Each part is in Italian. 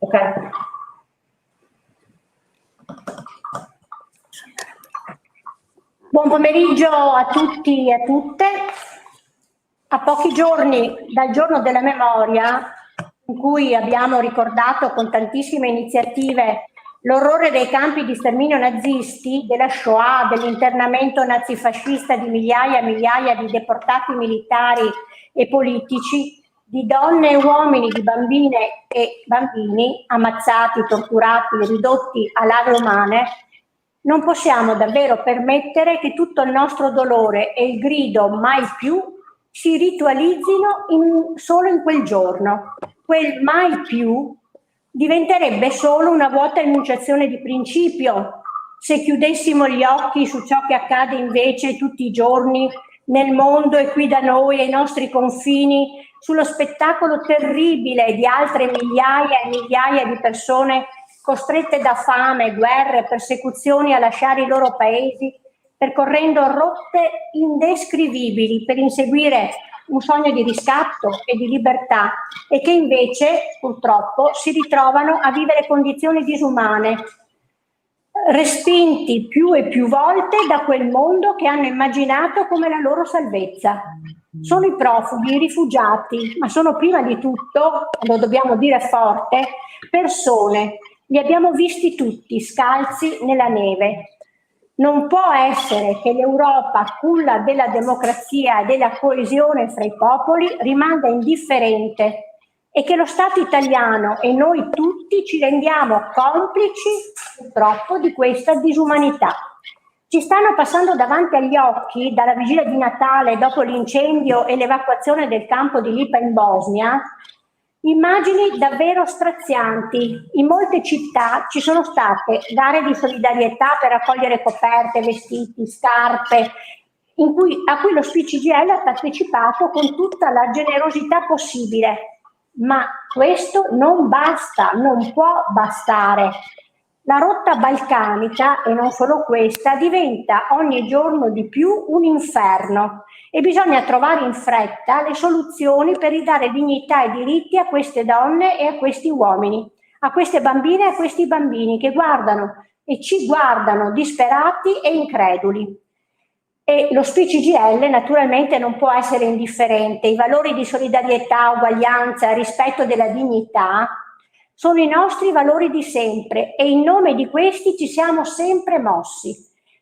Ok. Buon pomeriggio a tutti e a tutte. A pochi giorni dal giorno della memoria, in cui abbiamo ricordato con tantissime iniziative l'orrore dei campi di sterminio nazisti, della Shoah, dell'internamento nazifascista di migliaia e migliaia di deportati militari e politici, di donne e uomini, di bambine e bambini ammazzati, torturati, ridotti a larve umane, non possiamo davvero permettere che tutto il nostro dolore e il grido mai più si ritualizzino solo in quel giorno. Quel mai più diventerebbe solo una vuota enunciazione di principio se chiudessimo gli occhi su ciò che accade invece tutti i giorni nel mondo e qui da noi ai nostri confini, sullo spettacolo terribile di altre migliaia e migliaia di persone costrette da fame, guerre, persecuzioni a lasciare i loro paesi, percorrendo rotte indescrivibili per inseguire un sogno di riscatto e di libertà e che invece purtroppo si ritrovano a vivere condizioni disumane, respinti più e più volte da quel mondo che hanno immaginato come la loro salvezza. Sono i profughi, i rifugiati, ma sono prima di tutto, lo dobbiamo dire forte, persone. Li abbiamo visti tutti scalzi nella neve. Non può essere che l'Europa, culla della democrazia e della coesione fra i popoli, rimanga indifferente e che lo Stato italiano e noi tutti ci rendiamo complici purtroppo di questa disumanità. Ci stanno passando davanti agli occhi, dalla vigilia di Natale dopo l'incendio e l'evacuazione del campo di Lipa in Bosnia, immagini davvero strazianti. In molte città ci sono state gare di solidarietà per raccogliere coperte, vestiti, scarpe, a cui lo SPCGIL ha partecipato con tutta la generosità possibile. Ma questo non basta, non può bastare. La rotta balcanica, e non solo questa, diventa ogni giorno di più un inferno e bisogna trovare in fretta le soluzioni per ridare dignità e diritti a queste donne e a questi uomini, a queste bambine e a questi bambini che guardano e ci guardano disperati e increduli. E lo SPCGIL naturalmente non può essere indifferente. I valori di solidarietà, uguaglianza, rispetto della dignità sono i nostri valori di sempre e in nome di questi ci siamo sempre mossi.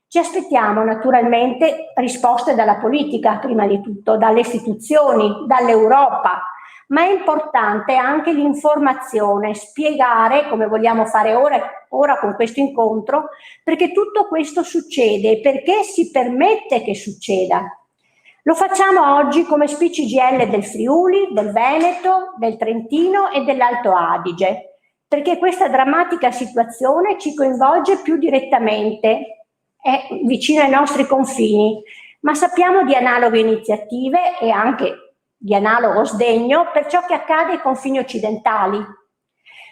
Ci aspettiamo naturalmente risposte dalla politica, prima di tutto, dalle istituzioni, dall'Europa, ma è importante anche l'informazione, spiegare, come vogliamo fare ora con questo incontro, perché tutto questo succede e perché si permette che succeda. Lo facciamo oggi come SPCGIL del Friuli, del Veneto, del Trentino e dell'Alto Adige, perché questa drammatica situazione ci coinvolge più direttamente, è vicino ai nostri confini, ma sappiamo di analoghe iniziative e anche di analogo sdegno per ciò che accade ai confini occidentali,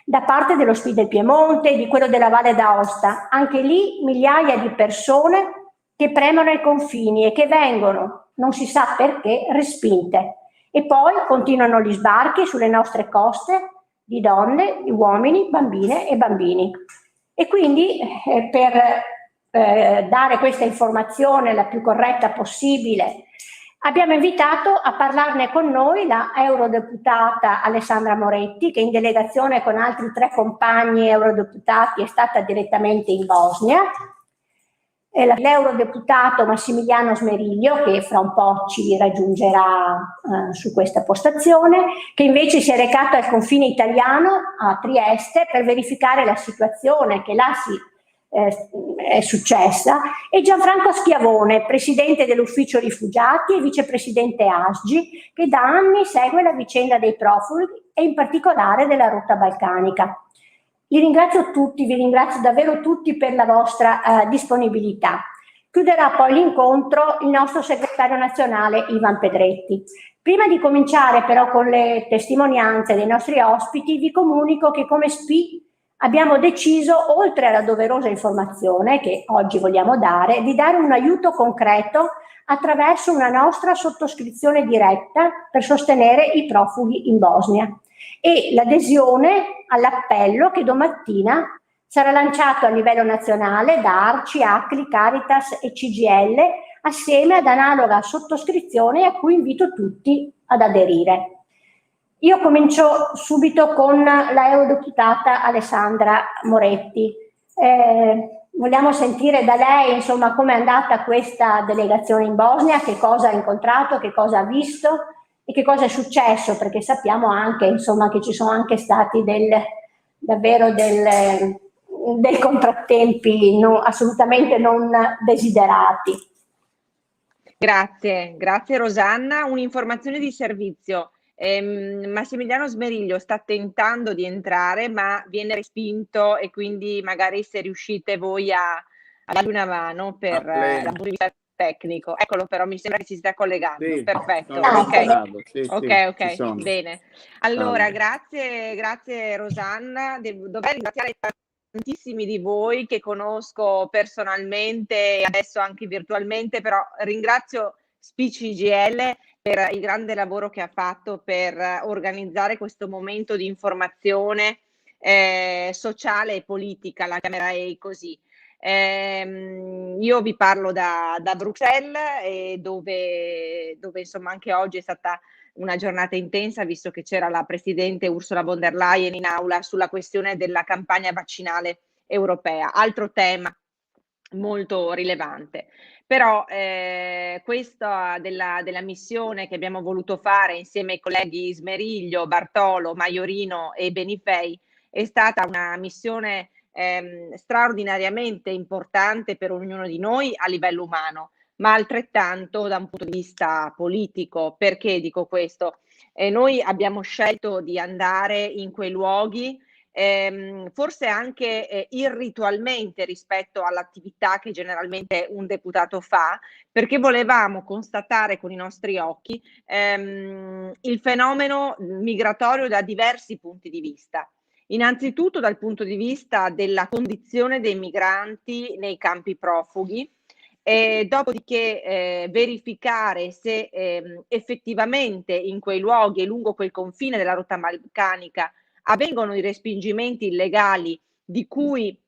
da parte dello SPI del Piemonte, di quello della Valle d'Aosta, anche lì migliaia di persone che premono ai confini e che vengono, non si sa perché, respinte. E poi continuano gli sbarchi sulle nostre coste di donne, di uomini, bambine e bambini. E quindi per dare questa informazione la più corretta possibile, abbiamo invitato a parlarne con noi la eurodeputata Alessandra Moretti, che in delegazione con altri 3 compagni eurodeputati è stata direttamente in Bosnia, l'eurodeputato Massimiliano Smeriglio, che fra un po' ci raggiungerà su questa postazione, che invece si è recato al confine italiano a Trieste per verificare la situazione che là è successa, e Gianfranco Schiavone, presidente dell'ufficio rifugiati e vicepresidente ASGI, che da anni segue la vicenda dei profughi e in particolare della rotta balcanica. Vi ringrazio tutti, vi ringrazio davvero tutti per la vostra disponibilità. Chiuderà poi l'incontro il nostro segretario nazionale Ivan Pedretti. Prima di cominciare però con le testimonianze dei nostri ospiti, vi comunico che come SPI abbiamo deciso, oltre alla doverosa informazione che oggi vogliamo dare, di dare un aiuto concreto attraverso una nostra sottoscrizione diretta per sostenere i profughi in Bosnia. e l'adesione all'appello che domattina sarà lanciato a livello nazionale da ARCI, ACLI, Caritas e CGIL assieme ad analoga sottoscrizione a cui invito tutti ad aderire. Io comincio subito con la eurodeputata Alessandra Moretti. Vogliamo sentire da lei, insomma, come è andata questa delegazione in Bosnia, che cosa ha incontrato, che cosa ha visto e che cosa è successo, perché sappiamo anche, insomma, che ci sono anche stati davvero dei contrattempi assolutamente non desiderati. Grazie Rosanna. Un'informazione di servizio. Massimiliano Smeriglio sta tentando di entrare, ma viene respinto, e quindi magari se riuscite voi a dargli una mano per dal punto di vista tecnico. Eccolo, però mi sembra che si stia collegando. Sì, perfetto. Ok, bene. Allora, grazie Rosanna. Dovrei ringraziare tantissimi di voi che conosco personalmente e adesso anche virtualmente, però ringrazio SPCGL per il grande lavoro che ha fatto per organizzare questo momento di informazione sociale e politica, la Camera è così. Io vi parlo da Bruxelles, dove insomma anche oggi è stata una giornata intensa, visto che c'era la Presidente Ursula von der Leyen in aula sulla questione della campagna vaccinale europea, altro tema molto rilevante. Però questa della missione che abbiamo voluto fare insieme ai colleghi Smeriglio, Bartolo, Maiorino e Benifei è stata una missione straordinariamente importante per ognuno di noi a livello umano, ma altrettanto da un punto di vista politico. Perché dico questo? Noi abbiamo scelto di andare in quei luoghi forse anche irritualmente rispetto all'attività che generalmente un deputato fa, perché volevamo constatare con i nostri occhi il fenomeno migratorio da diversi punti di vista. Innanzitutto dal punto di vista della condizione dei migranti nei campi profughi, dopodiché verificare se effettivamente in quei luoghi e lungo quel confine della rotta balcanica avvengono i respingimenti illegali di cui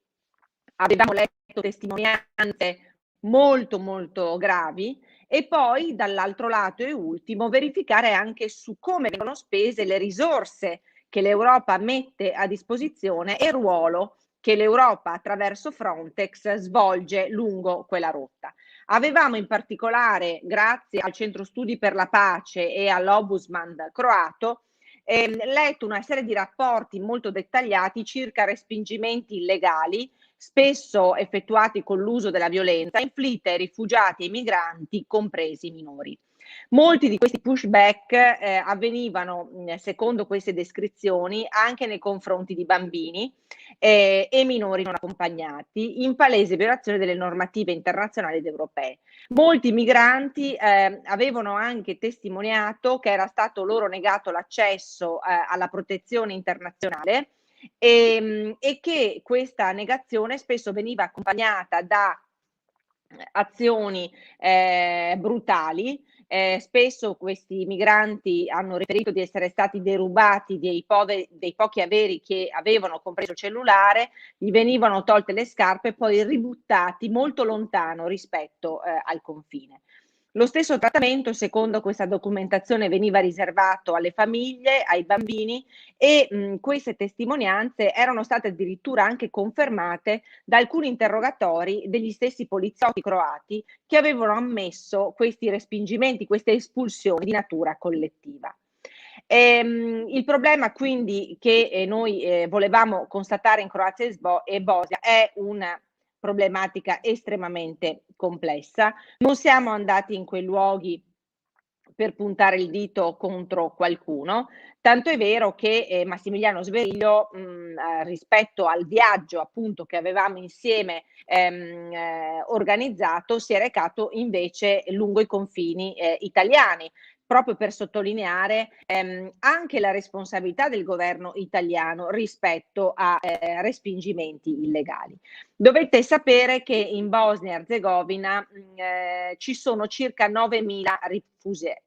avevamo letto testimonianze molto molto gravi, e poi dall'altro lato e ultimo verificare anche su come vengono spese le risorse che l'Europa mette a disposizione e il ruolo che l'Europa attraverso Frontex svolge lungo quella rotta. Avevamo in particolare, grazie al Centro Studi per la Pace e all'Ombudsman croato, letto una serie di rapporti molto dettagliati circa respingimenti illegali, spesso effettuati con l'uso della violenza, inflitte ai rifugiati e ai migranti, compresi i minori. Molti di questi pushback avvenivano, secondo queste descrizioni, anche nei confronti di bambini e minori non accompagnati, in palese violazione delle normative internazionali ed europee. Molti migranti avevano anche testimoniato che era stato loro negato l'accesso alla protezione internazionale e che questa negazione spesso veniva accompagnata da azioni brutali. Spesso questi migranti hanno riferito di essere stati derubati dei pochi averi che avevano, compreso il cellulare, gli venivano tolte le scarpe e poi ributtati molto lontano rispetto al confine. Lo stesso trattamento, secondo questa documentazione, veniva riservato alle famiglie, ai bambini, e queste testimonianze erano state addirittura anche confermate da alcuni interrogatori degli stessi poliziotti croati che avevano ammesso questi respingimenti, queste espulsioni di natura collettiva. Il problema quindi che noi volevamo constatare in Croazia e Bosnia è una problematica estremamente complessa. Non siamo andati in quei luoghi per puntare il dito contro qualcuno, tanto è vero che Massimiliano Sveriglio rispetto al viaggio appunto che avevamo insieme organizzato si è recato invece lungo i confini italiani, proprio per sottolineare anche la responsabilità del governo italiano rispetto a respingimenti illegali. Dovete sapere che in Bosnia e Erzegovina ci sono circa 9.000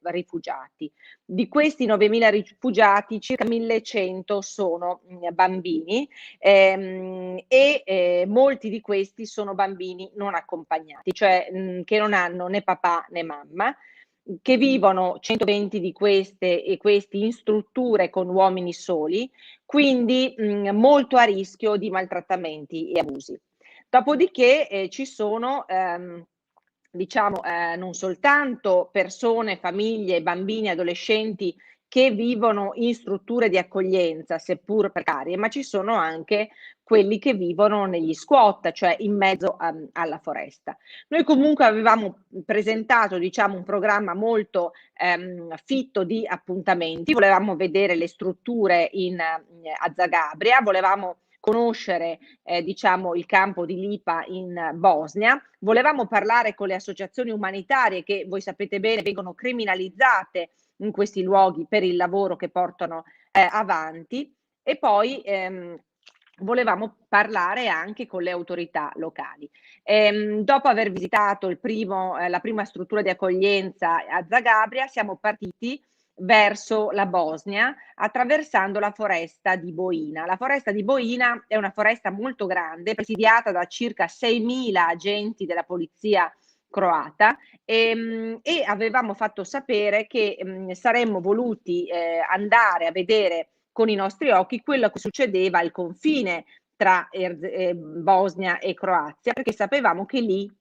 rifugiati. Di questi 9.000 rifugiati, circa 1.100 sono bambini e molti di questi sono bambini non accompagnati, cioè che non hanno né papà né mamma, che vivono 120 di questi in strutture con uomini soli, quindi molto a rischio di maltrattamenti e abusi. Dopodiché ci sono non soltanto persone, famiglie, bambini, adolescenti che vivono in strutture di accoglienza, seppur precarie, ma ci sono anche quelli che vivono negli squat, cioè in mezzo alla foresta. Noi comunque avevamo presentato, diciamo, un programma molto fitto di appuntamenti, volevamo vedere le strutture a Zagabria, volevamo conoscere diciamo il campo di Lipa in Bosnia, volevamo parlare con le associazioni umanitarie che voi sapete bene vengono criminalizzate in questi luoghi per il lavoro che portano avanti, e poi volevamo parlare anche con le autorità locali. Dopo aver visitato la prima struttura di accoglienza a Zagabria, siamo partiti verso la Bosnia attraversando la foresta di Boina. La foresta di Boina è una foresta molto grande, presidiata da circa 6.000 agenti della polizia croata e avevamo fatto sapere che saremmo voluti andare a vedere con i nostri occhi quello che succedeva al confine tra Bosnia e Croazia, perché sapevamo che lì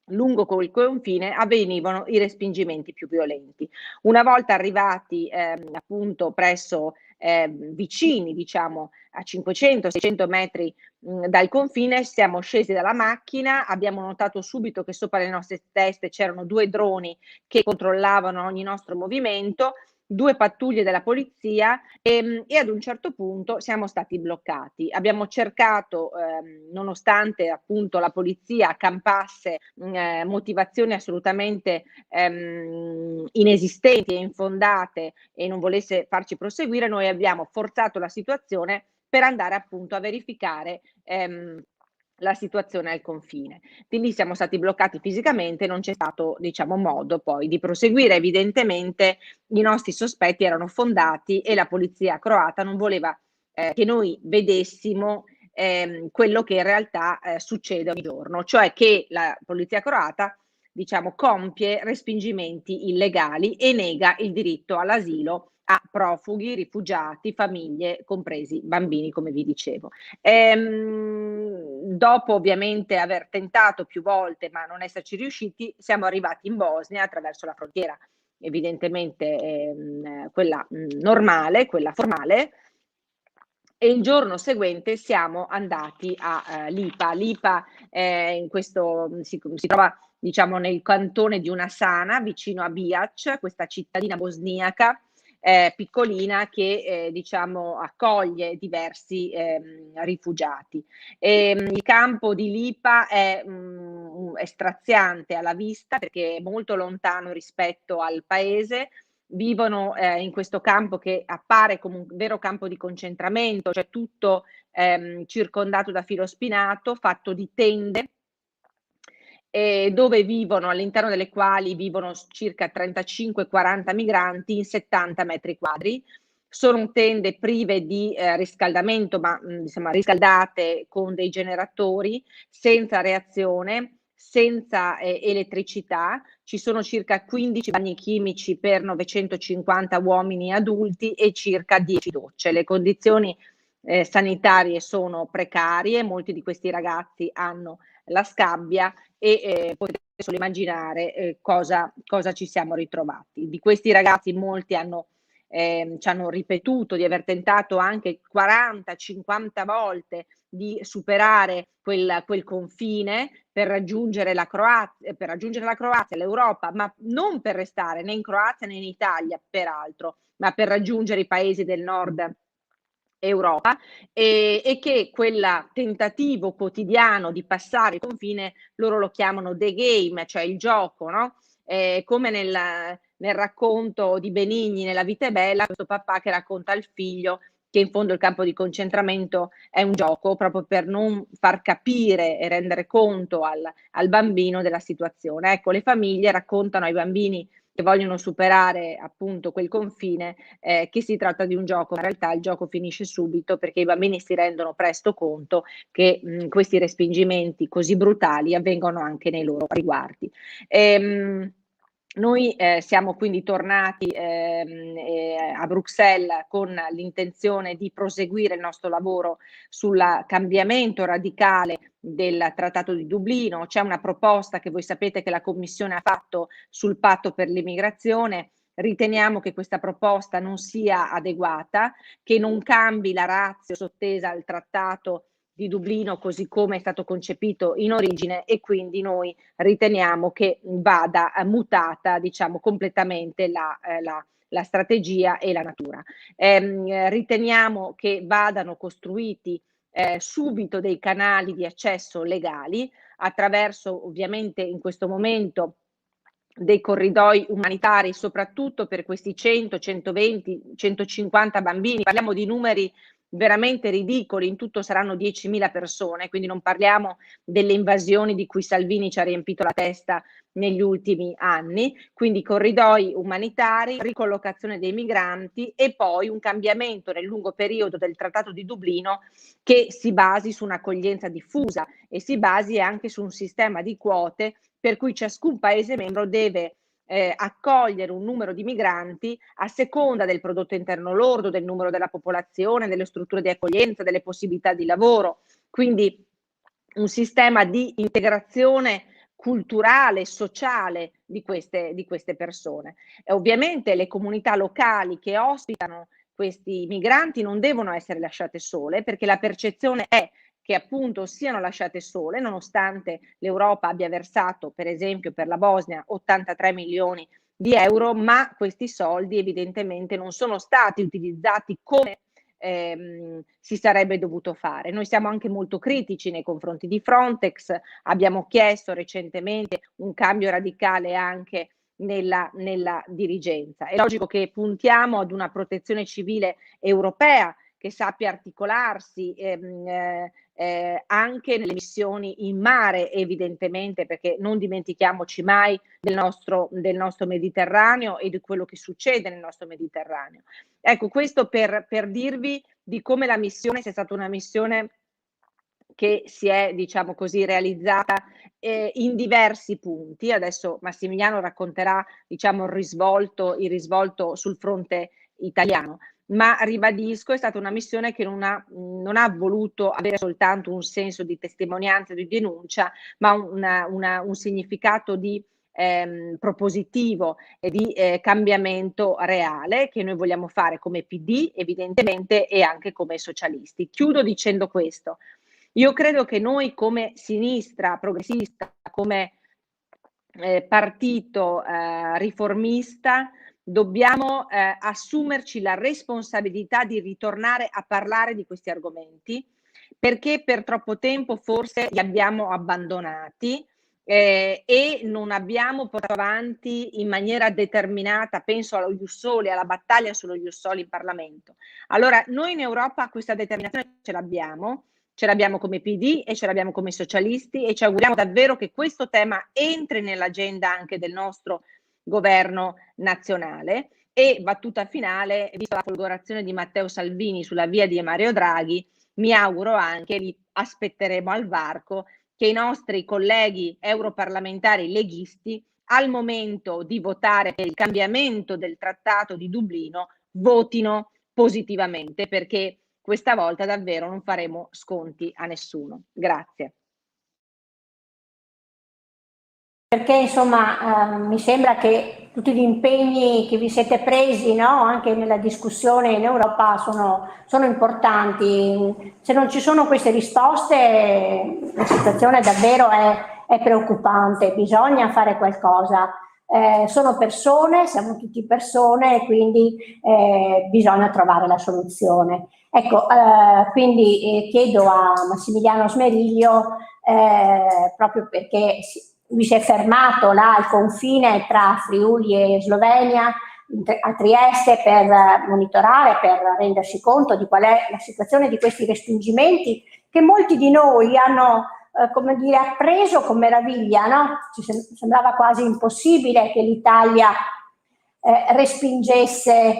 lungo quel confine avvenivano i respingimenti più violenti. Una volta arrivati appunto presso vicini, diciamo a 500-600 metri dal confine, siamo scesi dalla macchina, abbiamo notato subito che sopra le nostre teste c'erano 2 droni che controllavano ogni nostro movimento, 2 pattuglie della polizia e ad un certo punto siamo stati bloccati. Abbiamo cercato, nonostante appunto la polizia accampasse motivazioni assolutamente inesistenti e infondate e non volesse farci proseguire, noi abbiamo forzato la situazione per andare appunto a verificare la situazione al confine. Di lì siamo stati bloccati fisicamente, non c'è stato, diciamo, modo poi di proseguire. Evidentemente i nostri sospetti erano fondati e la polizia croata non voleva che noi vedessimo quello che in realtà succede ogni giorno, cioè che la polizia croata, diciamo, compie respingimenti illegali e nega il diritto all'asilo a profughi, rifugiati, famiglie, compresi bambini, come vi dicevo. Dopo ovviamente aver tentato più volte ma non esserci riusciti, siamo arrivati in Bosnia attraverso la frontiera, evidentemente quella normale, quella formale, e il giorno seguente siamo andati a Lipa. Lipa si trova, diciamo, nel cantone di Unasana, vicino a Bihac, questa cittadina bosniaca piccolina che diciamo accoglie diversi rifugiati. Il campo di Lipa è straziante alla vista perché è molto lontano rispetto al paese. Vivono in questo campo che appare come un vero campo di concentramento, cioè tutto circondato da filo spinato, fatto di tende, dove vivono, all'interno delle quali vivono circa 35-40 migranti in 70 metri quadri. Sono tende prive di riscaldamento, ma insomma riscaldate con dei generatori, senza reazione, senza elettricità. Ci sono circa 15 bagni chimici per 950 uomini adulti e circa 10 docce. Le condizioni sanitarie sono precarie, molti di questi ragazzi hanno la scabbia e potete solo immaginare cosa ci siamo ritrovati. Di questi ragazzi molti ci hanno ripetuto di aver tentato anche 40-50 volte di superare quel confine per raggiungere la Croazia, l'Europa, ma non per restare né in Croazia né in Italia, peraltro, ma per raggiungere i paesi del nord Europa e che quel tentativo quotidiano di passare il confine loro lo chiamano the game, cioè il gioco, no? come nel racconto di Benigni, Nella vita è bella, questo papà che racconta al figlio che in fondo il campo di concentramento è un gioco, proprio per non far capire e rendere conto al bambino della situazione. Ecco, le famiglie raccontano ai bambini che vogliono superare appunto quel confine che si tratta di un gioco, ma in realtà il gioco finisce subito perché i bambini si rendono presto conto che questi respingimenti così brutali avvengono anche nei loro riguardi. Noi siamo quindi tornati a Bruxelles con l'intenzione di proseguire il nostro lavoro sul cambiamento radicale del Trattato di Dublino. C'è una proposta che voi sapete che la Commissione ha fatto sul patto per l'immigrazione. Riteniamo che questa proposta non sia adeguata, che non cambi la ratio sottesa al Trattato di Dublino così come è stato concepito in origine, e quindi noi riteniamo che vada mutata, diciamo, completamente la strategia e la natura. Riteniamo che vadano costruiti subito dei canali di accesso legali attraverso, ovviamente in questo momento, dei corridoi umanitari, soprattutto per questi 100, 120, 150 bambini. Parliamo di numeri veramente ridicoli, in tutto saranno 10.000 persone, quindi non parliamo delle invasioni di cui Salvini ci ha riempito la testa negli ultimi anni. Quindi corridoi umanitari, ricollocazione dei migranti e poi un cambiamento nel lungo periodo del Trattato di Dublino che si basi su un'accoglienza diffusa e si basi anche su un sistema di quote per cui ciascun Paese membro deve accogliere un numero di migranti a seconda del prodotto interno lordo, del numero della popolazione, delle strutture di accoglienza, delle possibilità di lavoro. Quindi un sistema di integrazione culturale, sociale di queste persone. E ovviamente le comunità locali che ospitano questi migranti non devono essere lasciate sole, perché la percezione è che appunto siano lasciate sole, nonostante l'Europa abbia versato, per esempio per la Bosnia, 83 milioni di euro, ma questi soldi evidentemente non sono stati utilizzati come si sarebbe dovuto fare. Noi siamo anche molto critici nei confronti di Frontex, abbiamo chiesto recentemente un cambio radicale anche nella dirigenza. È logico che puntiamo ad una protezione civile europea che sappia articolarsi anche nelle missioni in mare, evidentemente, perché non dimentichiamoci mai del nostro Mediterraneo e di quello che succede nel nostro Mediterraneo. Ecco, questo per dirvi di come la missione sia stata una missione che si è, diciamo così, realizzata in diversi punti. Adesso Massimiliano racconterà, diciamo, il risvolto sul fronte italiano. Ma ribadisco, è stata una missione che non ha voluto avere soltanto un senso di testimonianza, di denuncia, ma un significato di propositivo e di cambiamento reale che noi vogliamo fare come PD, evidentemente, e anche come socialisti. Chiudo dicendo questo. Io credo che noi come sinistra progressista, come partito riformista, dobbiamo assumerci la responsabilità di ritornare a parlare di questi argomenti, perché per troppo tempo forse li abbiamo abbandonati e non abbiamo portato avanti in maniera determinata, penso allo Ius Soli, alla battaglia sullo Ius Soli in Parlamento. Allora, noi in Europa questa determinazione ce l'abbiamo come PD e ce l'abbiamo come socialisti, e ci auguriamo davvero che questo tema entri nell'agenda anche del nostro governo nazionale. E battuta finale, vista la folgorazione di Matteo Salvini sulla via di Mario Draghi, mi auguro anche, li aspetteremo al varco, che i nostri colleghi europarlamentari leghisti, al momento di votare per il cambiamento del Trattato di Dublino, votino positivamente, perché questa volta davvero non faremo sconti a nessuno. Grazie. Perché insomma mi sembra che tutti gli impegni che vi siete presi, no, anche nella discussione in Europa sono importanti. Se non ci sono queste risposte la situazione davvero è preoccupante, bisogna fare qualcosa. Sono persone, siamo tutti persone, quindi bisogna trovare la soluzione. Ecco, quindi chiedo a Massimiliano Smeriglio, proprio perché lui si è fermato là al confine tra Friuli e Slovenia, a Trieste, per monitorare, per rendersi conto di qual è la situazione di questi respingimenti che molti di noi hanno come dire, appreso con meraviglia, no? Ci sembrava quasi impossibile che l'Italia respingesse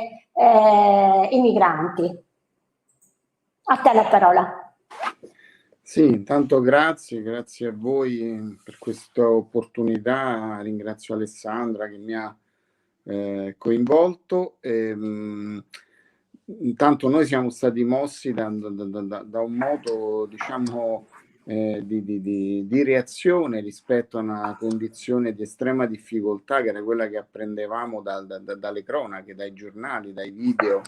i migranti. A te la parola. Sì, intanto grazie a voi per questa opportunità, ringrazio Alessandra che mi ha coinvolto. Intanto noi siamo stati mossi da un modo, diciamo, di reazione rispetto a una condizione di estrema difficoltà che era quella che apprendevamo dalle cronache, dai giornali, dai video.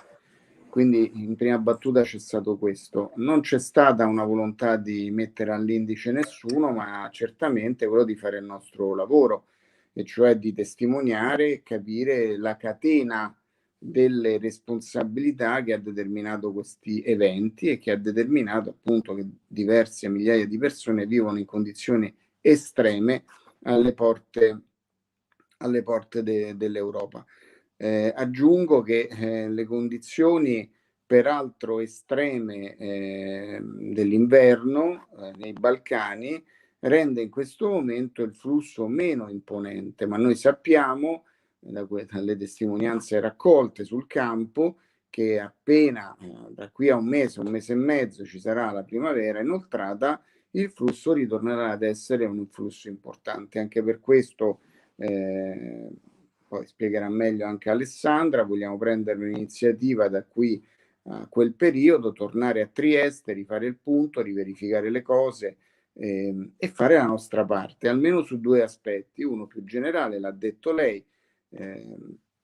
Quindi in prima battuta c'è stato questo. Non c'è stata una volontà di mettere all'indice nessuno, ma certamente quello di fare il nostro lavoro, e cioè di testimoniare e capire la catena delle responsabilità che ha determinato questi eventi e che ha determinato appunto che diverse migliaia di persone vivono in condizioni estreme alle porte dell'Europa. Aggiungo che le condizioni peraltro estreme dell'inverno nei Balcani rende in questo momento il flusso meno imponente, ma noi sappiamo dalle testimonianze raccolte sul campo che appena da qui a un mese e mezzo ci sarà la primavera inoltrata, il flusso ritornerà ad essere un flusso importante. Anche per questo poi spiegherà meglio anche Alessandra, vogliamo prendere un'iniziativa da qui a quel periodo, tornare a Trieste, rifare il punto, riverificare le cose e fare la nostra parte, almeno su due aspetti. Uno più generale, l'ha detto lei,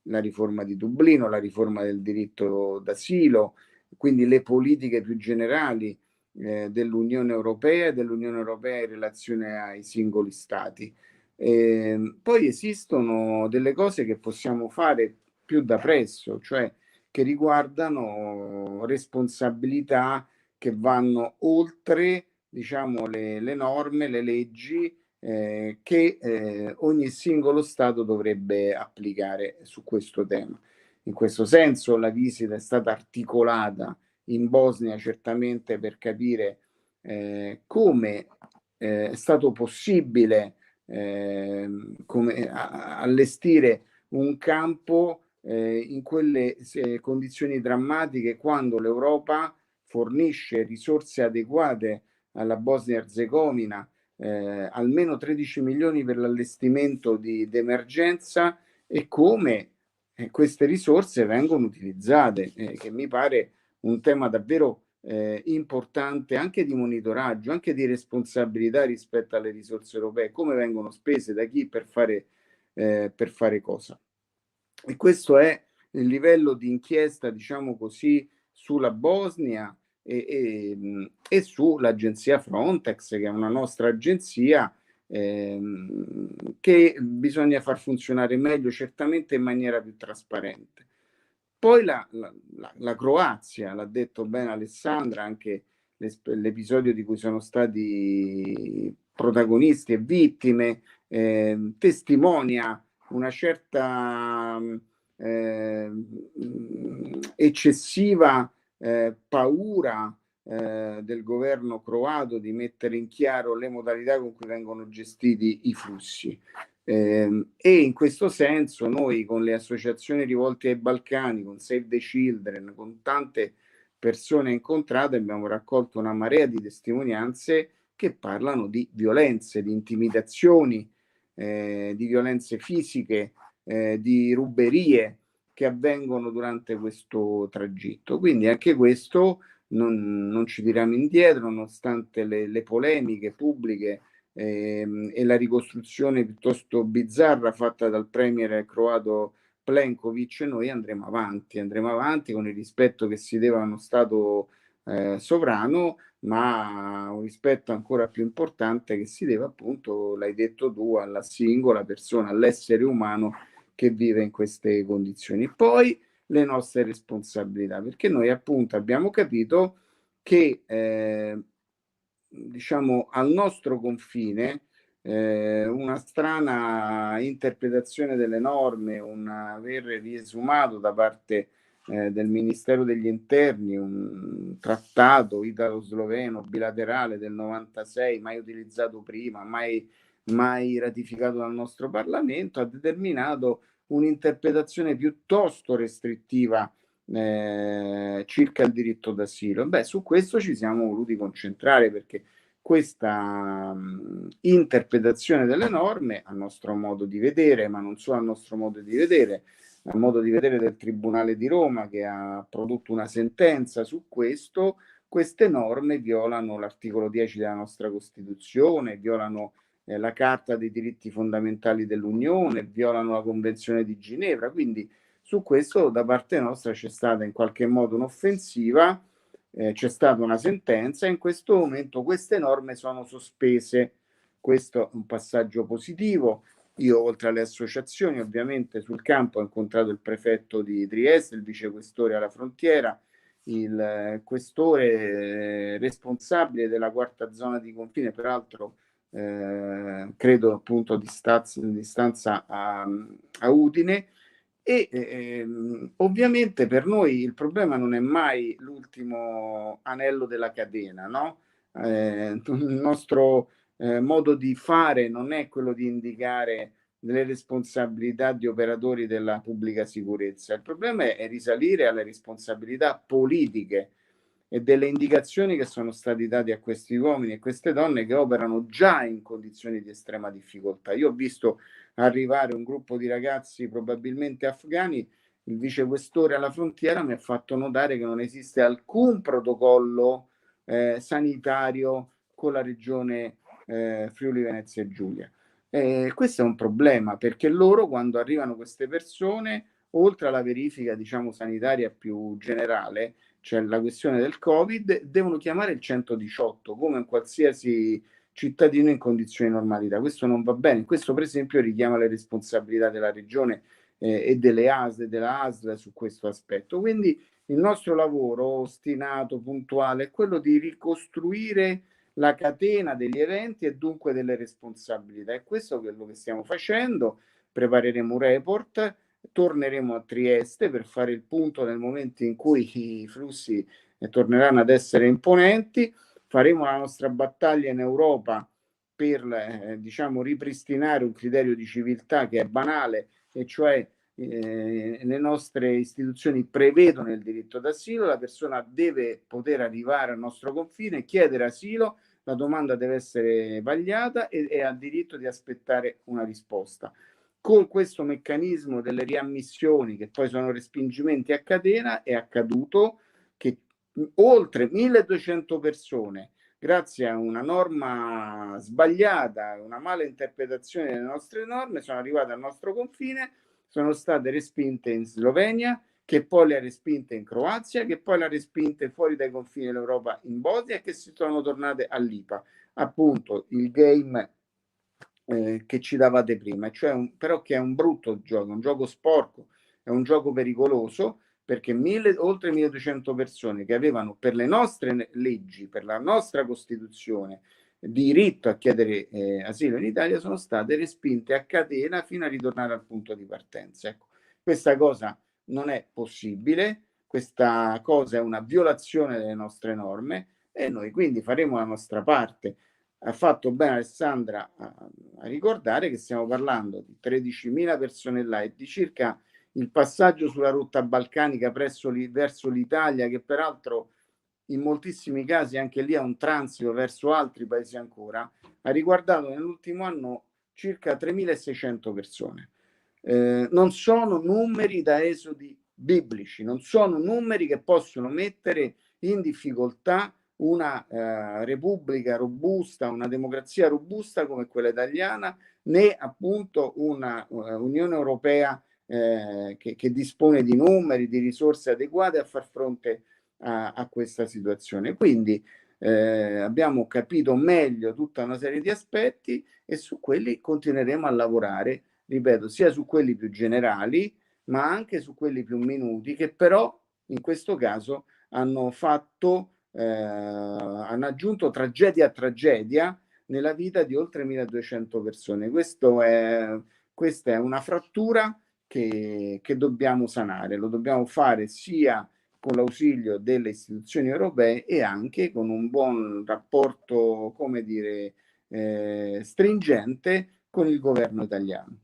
la riforma di Dublino, la riforma del diritto d'asilo, quindi le politiche più generali dell'Unione Europea e dell'Unione Europea in relazione ai singoli stati. Poi esistono delle cose che possiamo fare più da presso, cioè che riguardano responsabilità che vanno oltre, diciamo, le norme, le leggi che ogni singolo Stato dovrebbe applicare su questo tema. In questo senso la visita è stata articolata in Bosnia certamente per capire come è stato possibile allestire un campo in quelle condizioni drammatiche, quando l'Europa fornisce risorse adeguate alla Bosnia-Herzegovina, almeno 13 milioni per l'allestimento di emergenza, e come queste risorse vengono utilizzate, che mi pare un tema davvero importante, anche di monitoraggio, anche di responsabilità rispetto alle risorse europee, come vengono spese, da chi, per fare cosa. E questo è il livello di inchiesta, diciamo così, sulla Bosnia e sull'agenzia Frontex, che è una nostra agenzia che bisogna far funzionare meglio, certamente in maniera più trasparente. Poi la Croazia, l'ha detto bene Alessandra, anche l'episodio di cui sono stati protagonisti e vittime, testimonia una certa eccessiva paura del governo croato di mettere in chiaro le modalità con cui vengono gestiti i flussi. E in questo senso noi, con le associazioni rivolte ai Balcani, con Save the Children, con tante persone incontrate, abbiamo raccolto una marea di testimonianze che parlano di violenze, di intimidazioni, di violenze fisiche, di ruberie che avvengono durante questo tragitto. Quindi anche questo non ci tiriamo indietro, nonostante le polemiche pubbliche e la ricostruzione piuttosto bizzarra fatta dal premier croato Plenković. Noi andremo avanti con il rispetto che si deve a uno Stato sovrano, ma un rispetto ancora più importante che si deve, appunto, l'hai detto tu, alla singola persona, all'essere umano che vive in queste condizioni. Poi le nostre responsabilità, perché noi appunto abbiamo capito che diciamo al nostro confine una strana interpretazione delle norme, un aver riesumato da parte del Ministero degli Interni un trattato italo-sloveno bilaterale del 96, mai utilizzato prima, mai ratificato dal nostro Parlamento, ha determinato un'interpretazione piuttosto restrittiva circa il diritto d'asilo. Beh, su questo ci siamo voluti concentrare perché questa interpretazione delle norme, a nostro modo di vedere, ma non solo a nostro modo di vedere, al modo di vedere del Tribunale di Roma che ha prodotto una sentenza su questo, queste norme violano l'articolo 10 della nostra Costituzione, violano la Carta dei diritti fondamentali dell'Unione, violano la Convenzione di Ginevra, quindi su questo da parte nostra c'è stata in qualche modo un'offensiva, c'è stata una sentenza e in questo momento queste norme sono sospese. Questo è un passaggio positivo. Io, oltre alle associazioni, ovviamente sul campo ho incontrato il prefetto di Trieste, il vicequestore alla frontiera, il questore responsabile della quarta zona di confine, peraltro credo appunto di distanza a Udine. E ovviamente per noi il problema non è mai l'ultimo anello della catena, no? Il nostro modo di fare non è quello di indicare le responsabilità di operatori della pubblica sicurezza. Il problema è risalire alle responsabilità politiche e delle indicazioni che sono stati dati a questi uomini e queste donne che operano già in condizioni di estrema difficoltà. Io ho visto arrivare un gruppo di ragazzi probabilmente afghani, il vicequestore alla frontiera mi ha fatto notare che non esiste alcun protocollo sanitario con la regione Friuli Venezia Giulia. Questo è un problema perché loro quando arrivano queste persone, oltre alla verifica diciamo sanitaria più generale, cioè la questione del Covid, devono chiamare il 118 come un qualsiasi cittadino in condizioni di normalità. Questo non va bene. Questo, per esempio, richiama le responsabilità della regione e delle ASL, della ASL su questo aspetto. Quindi il nostro lavoro ostinato, puntuale, è quello di ricostruire la catena degli eventi e dunque delle responsabilità. È questo quello che stiamo facendo. Prepareremo un report, torneremo a Trieste per fare il punto nel momento in cui i flussi torneranno ad essere imponenti. Faremo la nostra battaglia in Europa per diciamo ripristinare un criterio di civiltà che è banale, e cioè le nostre istituzioni prevedono il diritto d'asilo, la persona deve poter arrivare al nostro confine, chiedere asilo, la domanda deve essere vagliata e ha diritto di aspettare una risposta. Con questo meccanismo delle riammissioni, che poi sono respingimenti a catena, è accaduto che oltre 1200 persone, grazie a una norma sbagliata, una mala interpretazione delle nostre norme, sono arrivate al nostro confine, sono state respinte in Slovenia, che poi le ha respinte in Croazia, che poi le ha respinte fuori dai confini dell'Europa in Bosnia e che si sono tornate all'IPA. Appunto il game che ci davate prima, cioè però che è un brutto gioco, un gioco sporco, è un gioco pericoloso perché oltre 1200 persone che avevano per le nostre leggi, per la nostra Costituzione, diritto a chiedere asilo in Italia sono state respinte a catena fino a ritornare al punto di partenza. Ecco, questa cosa non è possibile, questa cosa è una violazione delle nostre norme e noi quindi faremo la nostra parte. Ha fatto bene Alessandra a ricordare che stiamo parlando di 13.000 persone là e di circa il passaggio sulla rotta balcanica verso l'Italia, che peraltro in moltissimi casi anche lì è un transito verso altri paesi ancora, ha riguardato nell'ultimo anno circa 3.600 persone. Non sono numeri da esodi biblici, non sono numeri che possono mettere in difficoltà una repubblica robusta, una democrazia robusta come quella italiana, né appunto una Unione Europea che dispone di numeri, di risorse adeguate a far fronte a questa situazione. Quindi abbiamo capito meglio tutta una serie di aspetti e su quelli continueremo a lavorare, ripeto, sia su quelli più generali, ma anche su quelli più minuti, che però in questo caso hanno aggiunto tragedia a tragedia nella vita di oltre 1200 persone. Questa è una frattura che dobbiamo sanare, lo dobbiamo fare sia con l'ausilio delle istituzioni europee e anche con un buon rapporto, come dire, stringente con il governo italiano.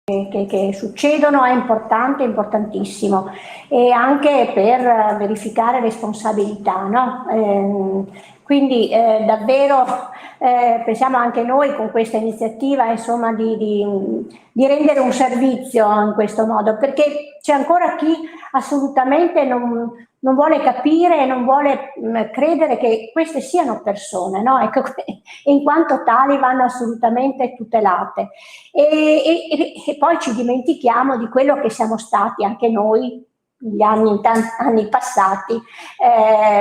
Che succedono è importante, importantissimo, e anche per verificare responsabilità, no? Quindi davvero pensiamo anche noi con questa iniziativa, insomma, di rendere un servizio in questo modo, perché c'è ancora chi assolutamente non vuole capire e non vuole credere che queste siano persone, no? Ecco, e in quanto tali vanno assolutamente tutelate. E poi ci dimentichiamo di quello che siamo stati anche noi negli anni passati,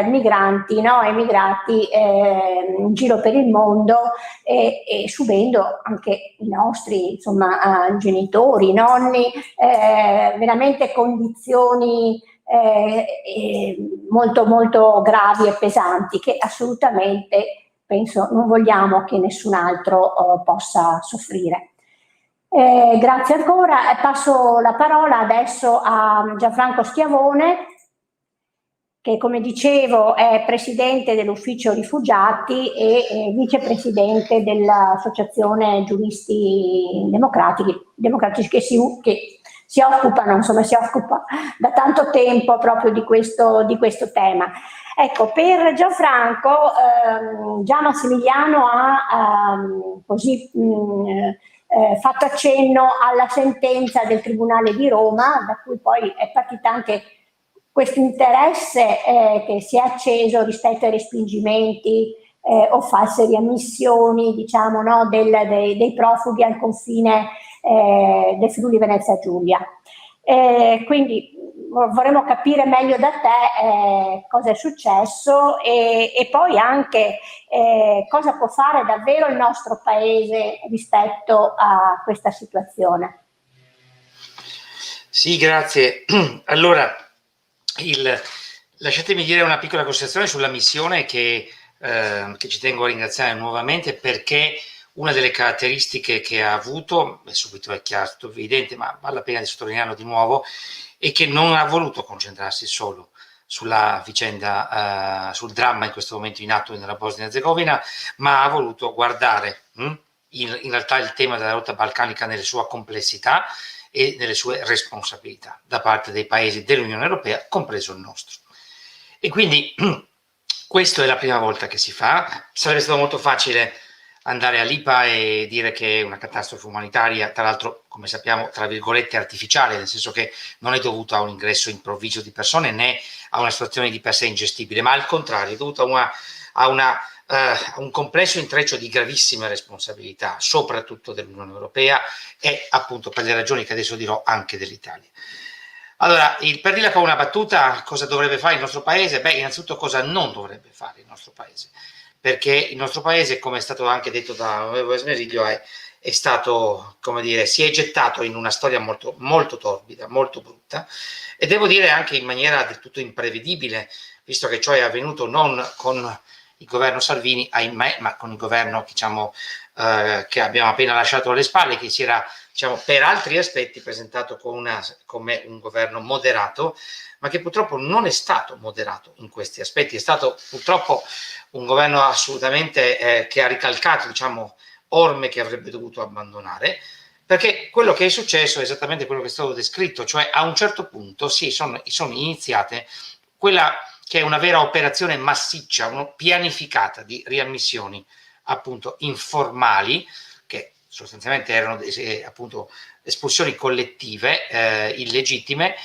migranti, no? Emigrati in giro per il mondo e subendo anche i nostri, insomma, genitori, nonni, veramente condizioni molto molto gravi e pesanti che assolutamente penso non vogliamo che nessun altro possa soffrire. Grazie ancora, passo la parola adesso a Gianfranco Schiavone, che come dicevo è presidente dell'ufficio rifugiati e vicepresidente dell'associazione giuristi democratici che si occupano, insomma, si occupa da tanto tempo proprio di questo tema. Ecco, per Gianfranco, già Massimiliano ha così fatto accenno alla sentenza del Tribunale di Roma, da cui poi è partita anche questo interesse che si è acceso rispetto ai respingimenti o false riammissioni, diciamo, no, dei profughi al confine del Friuli Venezia Giulia. Quindi vorremmo capire meglio da te cosa è successo e poi anche cosa può fare davvero il nostro Paese rispetto a questa situazione. Sì, grazie. Allora, lasciatemi dire una piccola considerazione sulla missione che ci tengo a ringraziare nuovamente, perché una delle caratteristiche che ha avuto, subito è chiaro, tutto evidente, ma vale la pena di sottolinearlo di nuovo, è che non ha voluto concentrarsi solo sulla vicenda, sul dramma in questo momento in atto nella Bosnia e Erzegovina, ma ha voluto guardare in realtà il tema della rotta balcanica nelle sue complessità e nelle sue responsabilità da parte dei paesi dell'Unione Europea, compreso il nostro. E quindi questo è la prima volta che si fa. Sarebbe stato molto facile andare all'IPA e dire che è una catastrofe umanitaria, tra l'altro, come sappiamo, tra virgolette artificiale, nel senso che non è dovuta a un ingresso improvviso di persone né a una situazione di per sé ingestibile, ma al contrario è dovuta a un complesso intreccio di gravissime responsabilità, soprattutto dell'Unione Europea e appunto, per le ragioni che adesso dirò, anche dell'Italia. Allora, per dirla con una battuta, cosa dovrebbe fare il nostro Paese? Beh, innanzitutto cosa non dovrebbe fare il nostro Paese, perché il nostro Paese, come è stato anche detto da onorevole Smeriglio, è stato, come dire, si è gettato in una storia molto, molto torbida, molto brutta, e devo dire anche in maniera del tutto imprevedibile, visto che ciò è avvenuto non con il governo Salvini, ahimè, ma con il governo, diciamo, che abbiamo appena lasciato alle spalle, che si era, diciamo, per altri aspetti presentato come un governo moderato, ma che purtroppo non è stato moderato in questi aspetti, è stato purtroppo un governo assolutamente che ha ricalcato, diciamo, orme che avrebbe dovuto abbandonare, perché quello che è successo è esattamente quello che è stato descritto, cioè a un certo punto sono iniziate quella che è una vera operazione massiccia, pianificata di riammissioni appunto informali, che sostanzialmente erano appunto espulsioni collettive illegittime,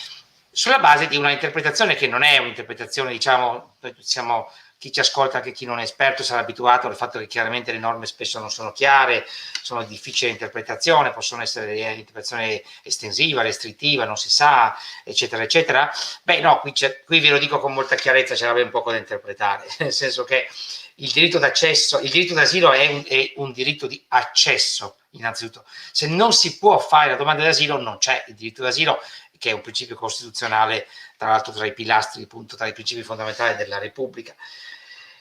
sulla base di una interpretazione che non è un'interpretazione, diciamo, chi ci ascolta, anche chi non è esperto, sarà abituato al fatto che chiaramente le norme spesso non sono chiare, sono di difficile interpretazione, possono essere interpretazione estensiva, restrittiva, non si sa, eccetera, eccetera. Beh, no, qui ve lo dico con molta chiarezza, c'era ben poco da interpretare, nel senso che il diritto d'accesso, il diritto d'asilo è un diritto di accesso innanzitutto. Se non si può fare la domanda d'asilo, non c'è il diritto d'asilo, che è un principio costituzionale, tra l'altro tra i pilastri, appunto, tra i principi fondamentali della Repubblica.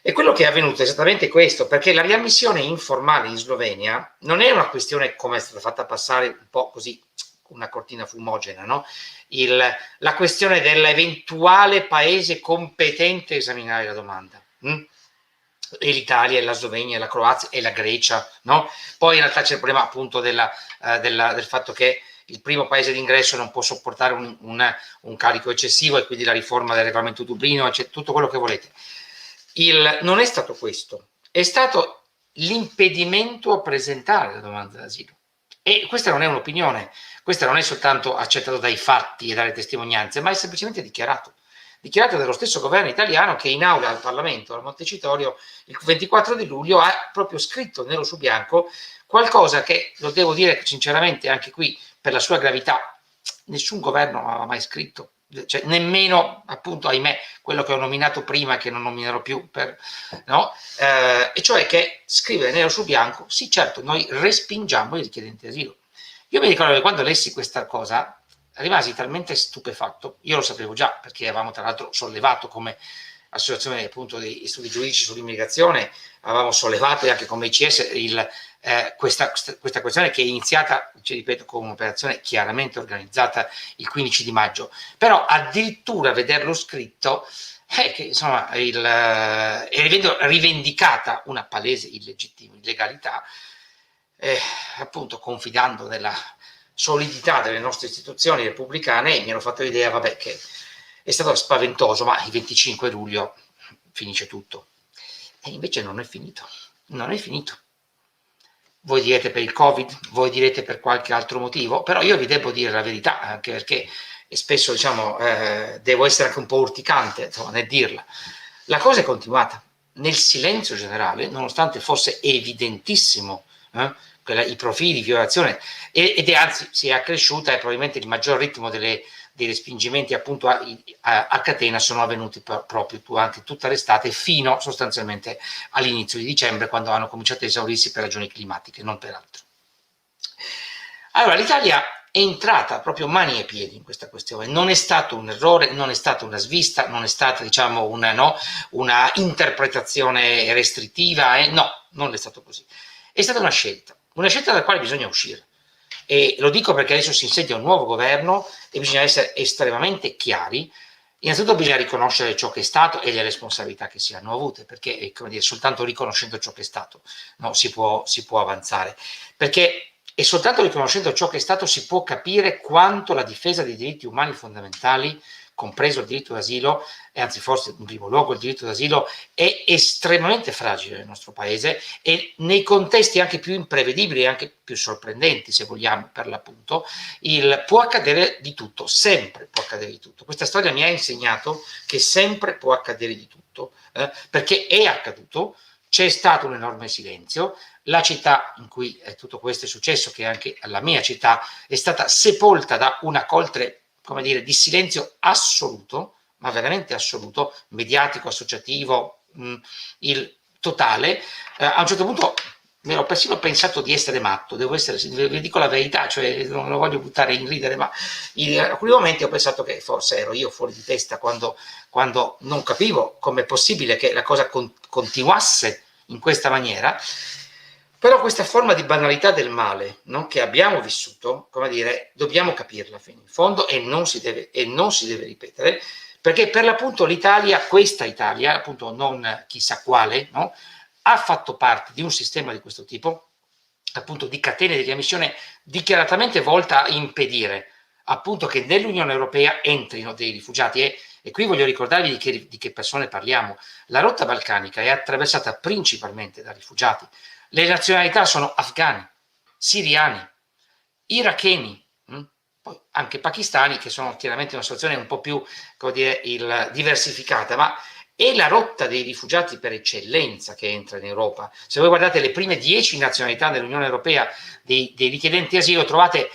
E quello che è avvenuto è esattamente questo, perché la riammissione informale in Slovenia non è una questione, come è stata fatta passare un po' così, una cortina fumogena, no? La questione dell'eventuale paese competente a esaminare la domanda. E l'Italia, e la Slovenia, e la Croazia, e la Grecia, no? Poi in realtà c'è il problema appunto del fatto che il primo paese d'ingresso non può sopportare un carico eccessivo, e quindi la riforma del regolamento Dublino, cioè tutto quello che volete. Non è stato questo, è stato l'impedimento a presentare la domanda d'asilo. E questa non è un'opinione, questa non è soltanto accettato dai fatti e dalle testimonianze, ma è semplicemente dichiarato dallo stesso governo italiano, che in aula al Parlamento, al Montecitorio, il 24 di luglio ha proprio scritto nero su bianco qualcosa che, lo devo dire sinceramente anche qui, per la sua gravità, nessun governo aveva mai scritto, cioè nemmeno appunto, ahimè, quello che ho nominato prima, che non nominerò più, no? E cioè che scrivere nero su bianco: sì, certo, noi respingiamo i richiedenti asilo. Io mi ricordo che quando lessi questa cosa rimasi talmente stupefatto, io lo sapevo già, perché avevamo tra l'altro sollevato come associazione appunto di studi giuridici sull'immigrazione, avevamo sollevato anche come ICS questa questione, che è iniziata, ci ripeto, con un'operazione chiaramente organizzata il 15 di maggio, però addirittura vederlo scritto, che insomma, rivendicata una palese illegalità, appunto confidando nella solidità delle nostre istituzioni repubblicane, mi hanno fatto l'idea, vabbè, che è stato spaventoso, ma il 25 luglio finisce tutto. E invece non è finito, non è finito. Voi direte per il Covid, voi direte per qualche altro motivo, però io vi devo dire la verità, anche perché spesso, diciamo, devo essere anche un po' urticante, insomma, nel dirla. La cosa è continuata nel silenzio generale, nonostante fosse evidentissimo i profili di violazione, ed è anzi si è accresciuta, e probabilmente il maggior ritmo dei respingimenti appunto a catena sono avvenuti proprio durante tutta l'estate, fino sostanzialmente all'inizio di dicembre, quando hanno cominciato a esaurirsi per ragioni climatiche, non per altro. Allora, l'Italia è entrata proprio mani e piedi in questa questione, non è stato un errore, non è stata una svista, non è stata, diciamo, una interpretazione restrittiva, no, non è stato così. È stata una scelta dalla quale bisogna uscire. E lo dico perché adesso si insedia un nuovo governo e bisogna essere estremamente chiari. Innanzitutto bisogna riconoscere ciò che è stato e le responsabilità che si hanno avute, perché, come dire, soltanto riconoscendo ciò che è stato, no, si può avanzare, perché è soltanto riconoscendo ciò che è stato si può capire quanto la difesa dei diritti umani fondamentali, compreso il diritto d'asilo, e anzi forse in primo luogo il diritto d'asilo, è estremamente fragile nel nostro paese, e nei contesti anche più imprevedibili e anche più sorprendenti, se vogliamo, per l'appunto, può accadere di tutto, sempre può accadere di tutto. Questa storia mi ha insegnato che sempre può accadere di tutto, perché è accaduto, c'è stato un enorme silenzio, la città in cui tutto questo è successo, che è anche la mia città, è stata sepolta da una coltre, come dire, di silenzio assoluto, ma veramente assoluto, mediatico, associativo, il totale. A un certo punto mi ero persino pensato di essere matto, vi dico la verità, cioè non lo voglio buttare in ridere, ma in alcuni momenti ho pensato che forse ero io fuori di testa quando non capivo com'è possibile che la cosa continuasse in questa maniera. Però questa forma di banalità del male, no, che abbiamo vissuto, come dire, dobbiamo capirla fino in fondo, e non si deve ripetere, perché per l'appunto l'Italia, questa Italia, appunto non chissà quale, no, ha fatto parte di un sistema di questo tipo, appunto di catene di riammissione dichiaratamente volta a impedire appunto che nell'Unione Europea entrino dei rifugiati, e qui voglio ricordarvi di che persone parliamo. La rotta balcanica è attraversata principalmente da rifugiati. Le nazionalità sono afghani, siriani, iracheni, poi anche pakistani, che sono chiaramente una situazione un po' più, come dire, diversificata, ma è la rotta dei rifugiati per eccellenza che entra in Europa. Se voi guardate le prime 10 nazionalità dell'Unione Europea dei richiedenti asilo, trovate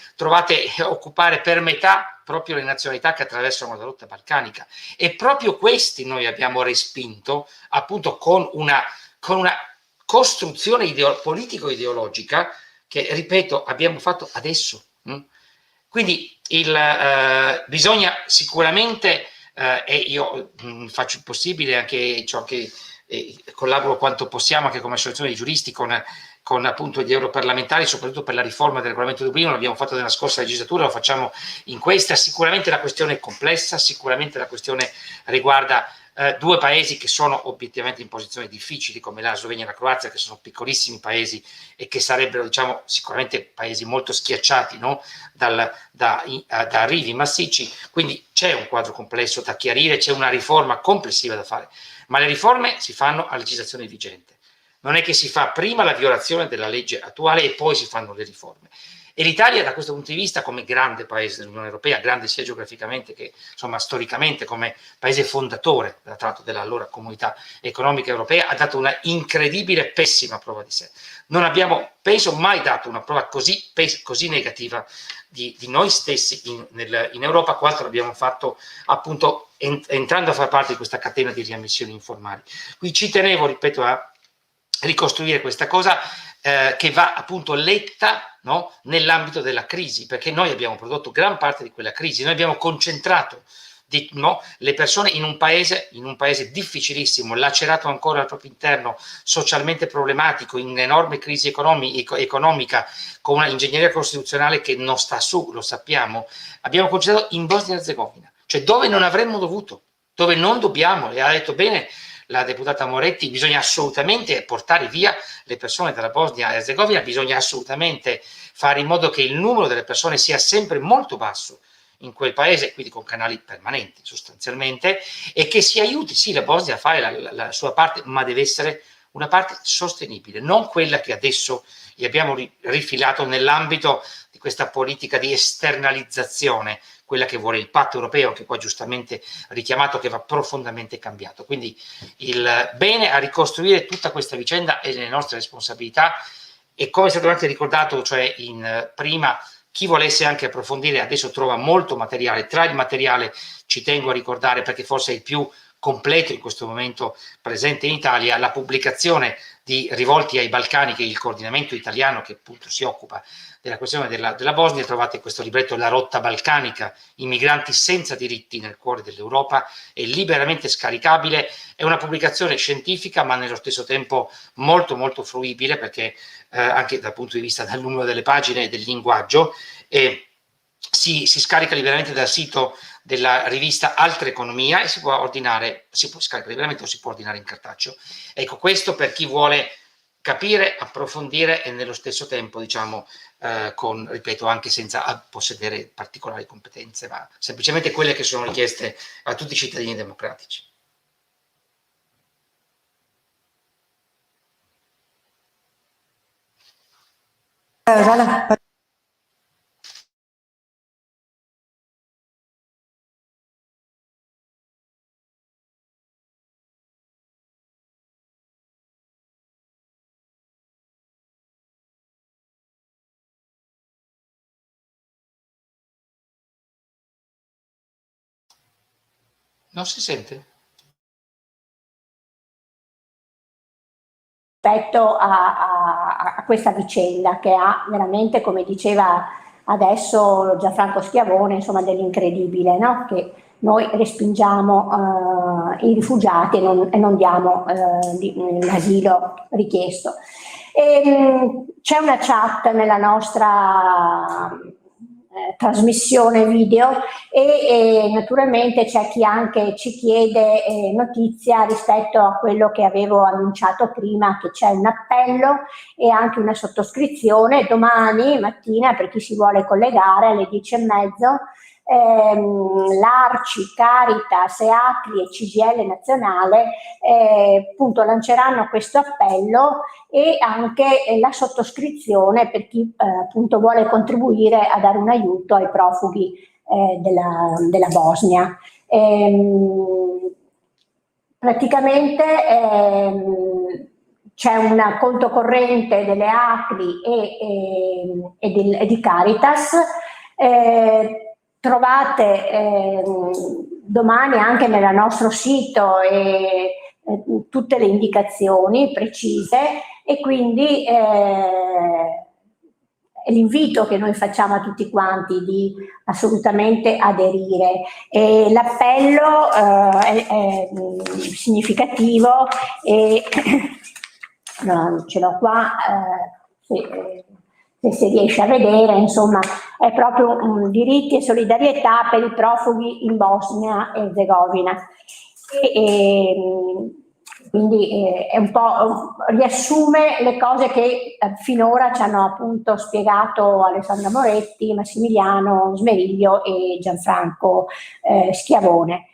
occupare per metà proprio le nazionalità che attraversano la rotta balcanica, e proprio questi noi abbiamo respinto, appunto con una costruzione politico-ideologica che, ripeto, abbiamo fatto adesso. Quindi bisogna sicuramente, e io faccio il possibile, anche ciò che collaboro quanto possiamo anche come associazione di giuristi con appunto gli europarlamentari, soprattutto per la riforma del regolamento di Dublino, l'abbiamo fatto nella scorsa legislatura, lo facciamo in questa. Sicuramente la questione è complessa, sicuramente la questione riguarda due paesi che sono obiettivamente in posizioni difficili, come la Slovenia e la Croazia, che sono piccolissimi paesi e che sarebbero, diciamo, sicuramente paesi molto schiacciati, no? da arrivi massicci. Quindi c'è un quadro complesso da chiarire, c'è una riforma complessiva da fare, ma le riforme si fanno a legislazione vigente. Non è che si fa prima la violazione della legge attuale e poi si fanno le riforme. E l'Italia, da questo punto di vista, come grande paese dell'Unione Europea, grande sia geograficamente che insomma storicamente, come paese fondatore tra l'altro della allora comunità economica europea, ha dato una incredibile, pessima prova di sé. Non abbiamo, penso, mai dato una prova così negativa di noi stessi in Europa, quanto l'abbiamo fatto appunto entrando a far parte di questa catena di riammissioni informali. Qui ci tenevo, ripeto, a ricostruire questa cosa che va appunto letta, no, nell'ambito della crisi, perché noi abbiamo prodotto gran parte di quella crisi, noi abbiamo concentrato le persone in un paese difficilissimo, lacerato ancora al proprio interno, socialmente problematico, in enorme crisi economica, con una ingegneria costituzionale che non sta su, lo sappiamo. Abbiamo concentrato in Bosnia e Erzegovina, cioè dove non avremmo dovuto, dove non dobbiamo, e ha detto bene la deputata Moretti, bisogna assolutamente portare via le persone dalla Bosnia e Erzegovina, bisogna assolutamente fare in modo che il numero delle persone sia sempre molto basso in quel paese, quindi con canali permanenti sostanzialmente, e che si aiuti sì la Bosnia a fare la sua parte, ma deve essere una parte sostenibile, non quella che adesso gli abbiamo rifilato nell'ambito di questa politica di esternalizzazione, quella che vuole il patto europeo, che poi giustamente richiamato, che va profondamente cambiato. Quindi il bene a ricostruire tutta questa vicenda è nelle nostre responsabilità, e come è stato anche ricordato, cioè prima, chi volesse anche approfondire adesso trova molto materiale. Tra il materiale ci tengo a ricordare, perché forse è il più completo in questo momento presente in Italia, la pubblicazione di Rivolti ai Balcani, che è il coordinamento italiano che appunto si occupa della questione della Bosnia. Trovate questo libretto, La rotta balcanica, i migranti senza diritti nel cuore dell'Europa, è liberamente scaricabile, è una pubblicazione scientifica ma nello stesso tempo molto molto fruibile, perché anche dal punto di vista del numero delle pagine e del linguaggio, si scarica liberamente dal sito della rivista Altra Economia e si può scaricare liberamente o si può ordinare in cartaceo. Ecco, questo per chi vuole capire, approfondire e nello stesso tempo, diciamo, ripeto, anche senza possedere particolari competenze, ma semplicemente quelle che sono richieste a tutti i cittadini democratici. Non si sente? Rispetto a questa vicenda che ha veramente, come diceva adesso Gianfranco Schiavone, insomma dell'incredibile, no? Che noi respingiamo i rifugiati e non diamo l'asilo richiesto. C'è una chat nella nostra trasmissione video e naturalmente c'è chi anche ci chiede notizia rispetto a quello che avevo annunciato prima, che c'è un appello e anche una sottoscrizione domani mattina per chi si vuole collegare alle 10:30. L'Arci, Caritas, EACLI e CGIL nazionale appunto lanceranno questo appello e anche la sottoscrizione per chi appunto vuole contribuire a dare un aiuto ai profughi della Bosnia. Praticamente c'è un conto corrente delle ACLI e di Caritas. Trovate domani anche nel nostro sito tutte le indicazioni precise e quindi l'invito che noi facciamo a tutti quanti di assolutamente aderire. E l'appello è significativo e no, ce l'ho qua, se si riesce a vedere, insomma, è proprio diritti e solidarietà per i profughi in Bosnia e Erzegovina. Quindi è un po' riassume le cose che finora ci hanno appunto spiegato Alessandra Moretti, Massimiliano Smeriglio e Gianfranco Schiavone.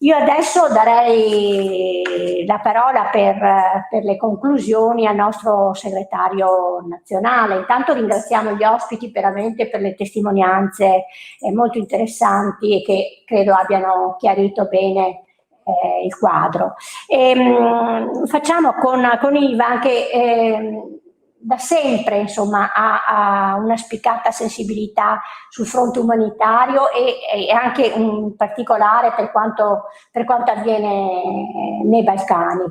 Io adesso darei la parola per le conclusioni al nostro segretario nazionale. Intanto ringraziamo gli ospiti veramente per le testimonianze molto interessanti e che credo abbiano chiarito bene il quadro. Facciamo con Ivan che da sempre insomma ha una spiccata sensibilità sul fronte umanitario e anche in particolare per quanto avviene nei Balcani.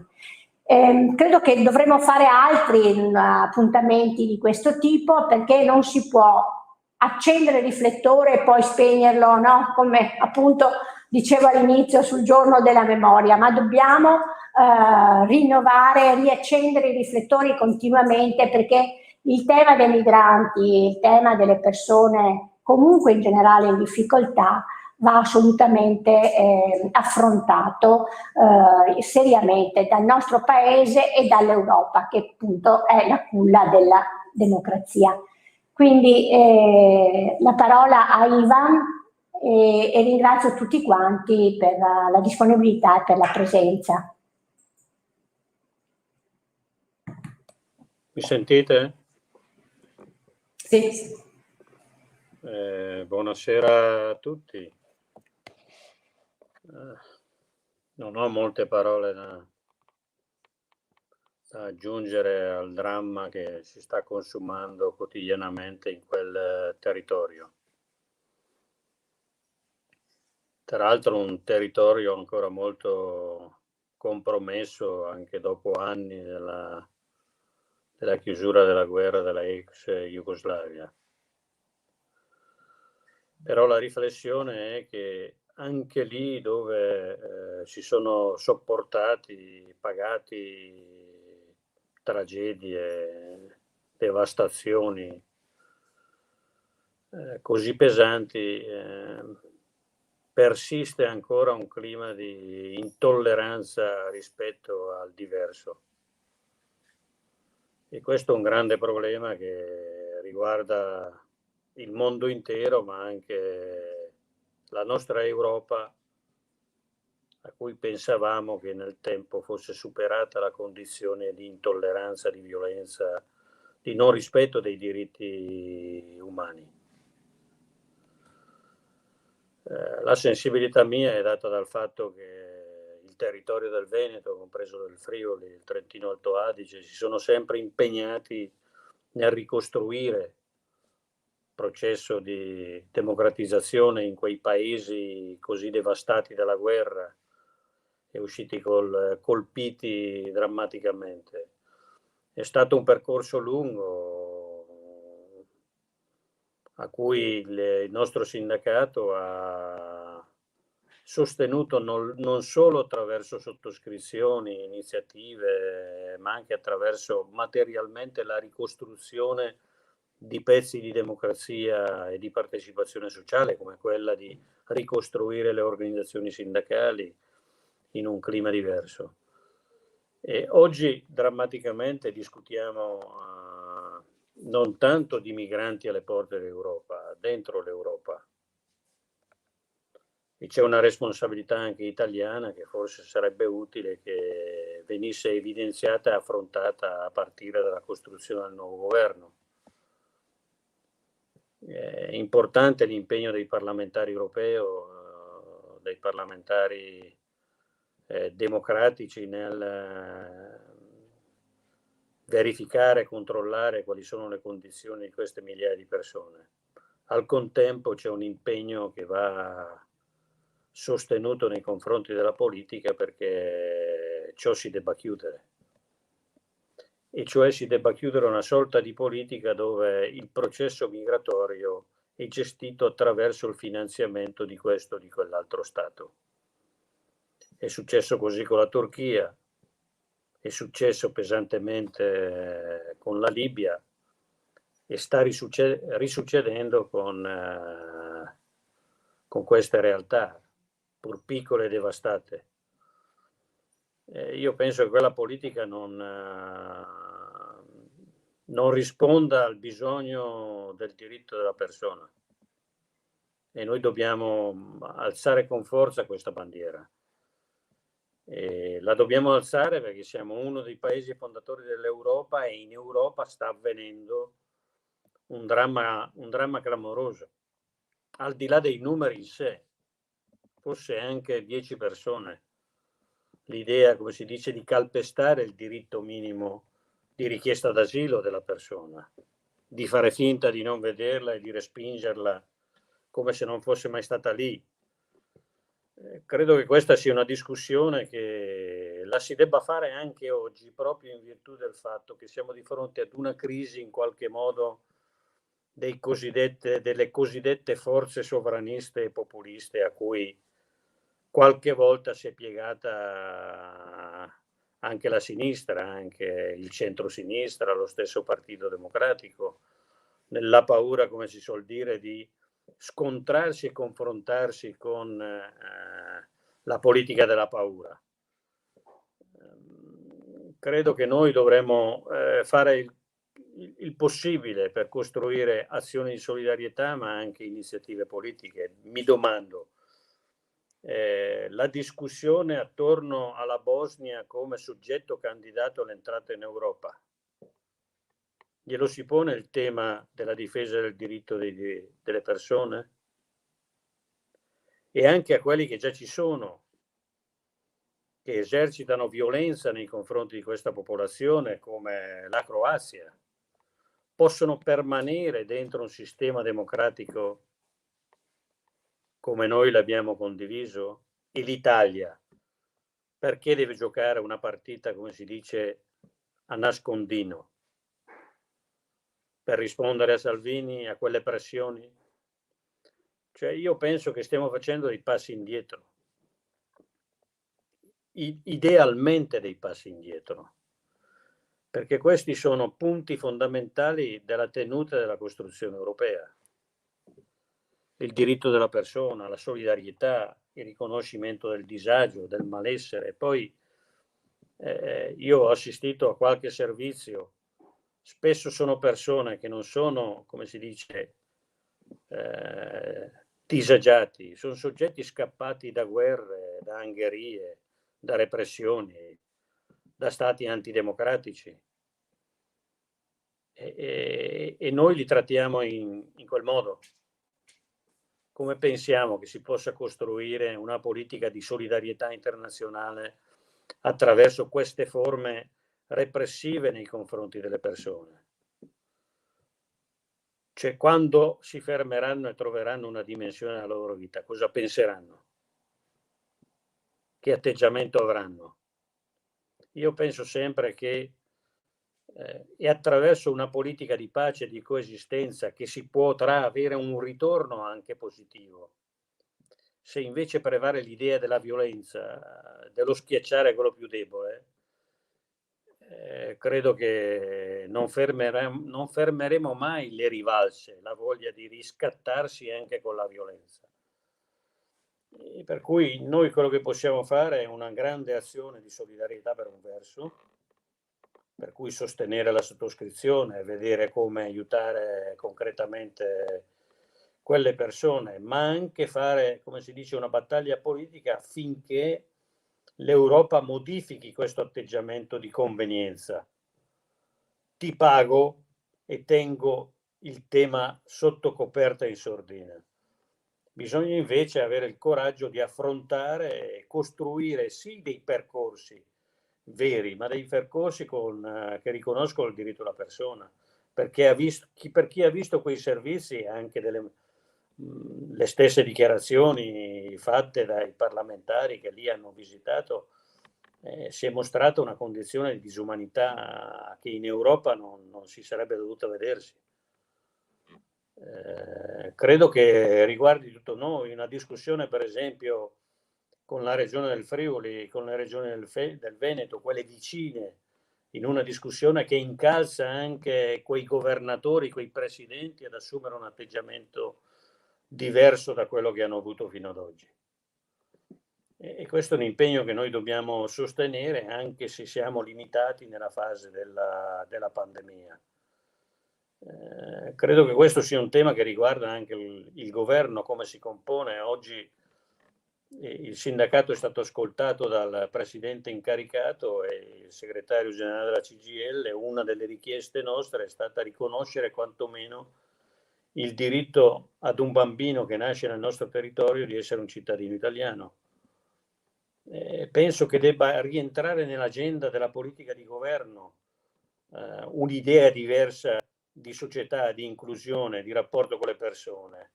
Credo che dovremo fare altri appuntamenti di questo tipo, perché non si può accendere il riflettore e poi spegnerlo, no? Come appunto dicevo all'inizio sul giorno della memoria, ma dobbiamo rinnovare, riaccendere i riflettori continuamente, perché il tema dei migranti, il tema delle persone comunque in generale in difficoltà va assolutamente affrontato seriamente dal nostro paese e dall'Europa, che appunto è la culla della democrazia. Quindi la parola a Ivan e ringrazio tutti quanti per la disponibilità e per la presenza. Mi sentite? Sì. Buonasera a tutti. Non ho molte parole da aggiungere al dramma che si sta consumando quotidianamente in quel territorio. Tra l'altro un territorio ancora molto compromesso anche dopo anni della chiusura della guerra della ex Jugoslavia. Però la riflessione è che anche lì dove si sono sopportati, pagati tragedie, devastazioni così pesanti, persiste ancora un clima di intolleranza rispetto al diverso. E questo è un grande problema che riguarda il mondo intero, ma anche la nostra Europa, a cui pensavamo che nel tempo fosse superata la condizione di intolleranza, di violenza, di non rispetto dei diritti umani. La sensibilità mia è data dal fatto che il territorio del Veneto, compreso il Friuli, il Trentino Alto Adige, si sono sempre impegnati nel ricostruire il processo di democratizzazione in quei paesi così devastati dalla guerra e usciti colpiti drammaticamente. È stato un percorso lungo a cui il nostro sindacato ha sostenuto non solo attraverso sottoscrizioni, iniziative, ma anche attraverso materialmente la ricostruzione di pezzi di democrazia e di partecipazione sociale, come quella di ricostruire le organizzazioni sindacali in un clima diverso. E oggi drammaticamente discutiamo non tanto di migranti alle porte dell'Europa, dentro l'Europa. E c'è una responsabilità anche italiana che forse sarebbe utile che venisse evidenziata e affrontata a partire dalla costruzione del nuovo governo. È importante l'impegno dei parlamentari europei, dei parlamentari democratici nel verificare e controllare quali sono le condizioni di queste migliaia di persone. Al contempo c'è un impegno che va sostenuto nei confronti della politica perché ciò si debba chiudere. e cioè si debba chiudere una sorta di politica dove il processo migratorio è gestito attraverso il finanziamento di questo o di quell'altro Stato. È successo così con la Turchia, è successo pesantemente con la Libia e sta risuccedendo con queste realtà, pur piccole e devastate. Io penso che quella politica non risponda al bisogno del diritto della persona e noi dobbiamo alzare con forza questa bandiera. E la dobbiamo alzare perché siamo uno dei paesi fondatori dell'Europa e in Europa sta avvenendo un dramma clamoroso. Al di là dei numeri in sé, fosse anche 10 persone, l'idea, come si dice, di calpestare il diritto minimo di richiesta d'asilo della persona, di fare finta di non vederla e di respingerla come se non fosse mai stata lì. Credo che questa sia una discussione che la si debba fare anche oggi, proprio in virtù del fatto che siamo di fronte ad una crisi in qualche modo delle cosiddette forze sovraniste e populiste a cui qualche volta si è piegata anche la sinistra, anche il centro-sinistra, lo stesso Partito Democratico, nella paura, come si suol dire, di scontrarsi e confrontarsi con la politica della paura. Credo che noi dovremmo fare il possibile per costruire azioni di solidarietà, ma anche iniziative politiche. Mi domando, la discussione attorno alla Bosnia come soggetto candidato all'entrata in Europa, glielo si pone il tema della difesa del diritto delle persone? E anche a quelli che già ci sono, che esercitano violenza nei confronti di questa popolazione, come la Croazia, possono permanere dentro un sistema democratico come noi l'abbiamo condiviso? E l'Italia, perché deve giocare una partita, come si dice, a nascondino? Per rispondere a Salvini, a quelle pressioni? Cioè, io penso che stiamo facendo dei passi indietro, idealmente dei passi indietro, perché questi sono punti fondamentali della tenuta della costruzione europea. Il diritto della persona, la solidarietà, il riconoscimento del disagio, del malessere. Poi io ho assistito a qualche servizio, spesso sono persone che non sono, come si dice, disagiati, sono soggetti scappati da guerre, da angherie, da repressioni, da stati antidemocratici. E noi li trattiamo in quel modo. Come pensiamo che si possa costruire una politica di solidarietà internazionale attraverso queste forme repressive nei confronti delle persone? Cioè, quando si fermeranno e troveranno una dimensione nella loro vita, cosa penseranno? Che atteggiamento avranno? Io penso sempre che è attraverso una politica di pace e di coesistenza che si potrà avere un ritorno anche positivo. Se invece prevale l'idea della violenza, dello schiacciare quello più debole, credo che non fermeremo mai le rivalse, la voglia di riscattarsi anche con la violenza. E per cui noi quello che possiamo fare è una grande azione di solidarietà per un verso, per cui sostenere la sottoscrizione, vedere come aiutare concretamente quelle persone, ma anche fare, come si dice, una battaglia politica affinché l'Europa modifichi questo atteggiamento di convenienza. Ti pago e tengo il tema sotto coperta in sordina. Bisogna invece avere il coraggio di affrontare e costruire sì dei percorsi veri, ma dei percorsi che riconoscono il diritto della persona, perché per chi ha visto quei servizi, anche le stesse dichiarazioni fatte dai parlamentari che lì hanno visitato, si è mostrata una condizione di disumanità che in Europa non si sarebbe dovuta vedersi. Credo che riguardi tutto noi, una discussione per esempio con la regione del Friuli, con le regioni del Veneto, quelle vicine, in una discussione che incalza anche quei governatori, quei presidenti ad assumere un atteggiamento diverso da quello che hanno avuto fino ad oggi. E questo è un impegno che noi dobbiamo sostenere anche se siamo limitati nella fase della pandemia. Credo che questo sia un tema che riguarda anche il governo, come si compone. Oggi il sindacato è stato ascoltato dal presidente incaricato e il segretario generale della CGIL. Una delle richieste nostre è stata riconoscere quantomeno il diritto ad un bambino che nasce nel nostro territorio di essere un cittadino italiano. Penso che debba rientrare nell'agenda della politica di governo un'idea diversa di società, di inclusione, di rapporto con le persone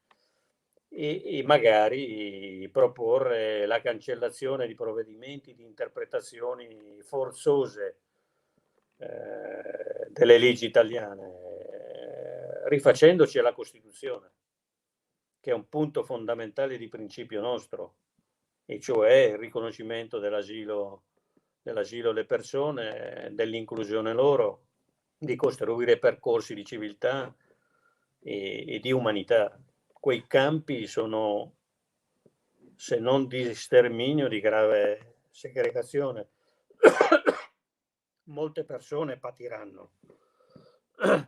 e magari proporre la cancellazione di provvedimenti, di interpretazioni forzose delle leggi italiane, rifacendoci alla Costituzione, che è un punto fondamentale di principio nostro, e cioè il riconoscimento dell'asilo alle persone, dell'inclusione loro, di costruire percorsi di civiltà e di umanità. Quei campi sono, se non di sterminio, di grave segregazione. Molte persone patiranno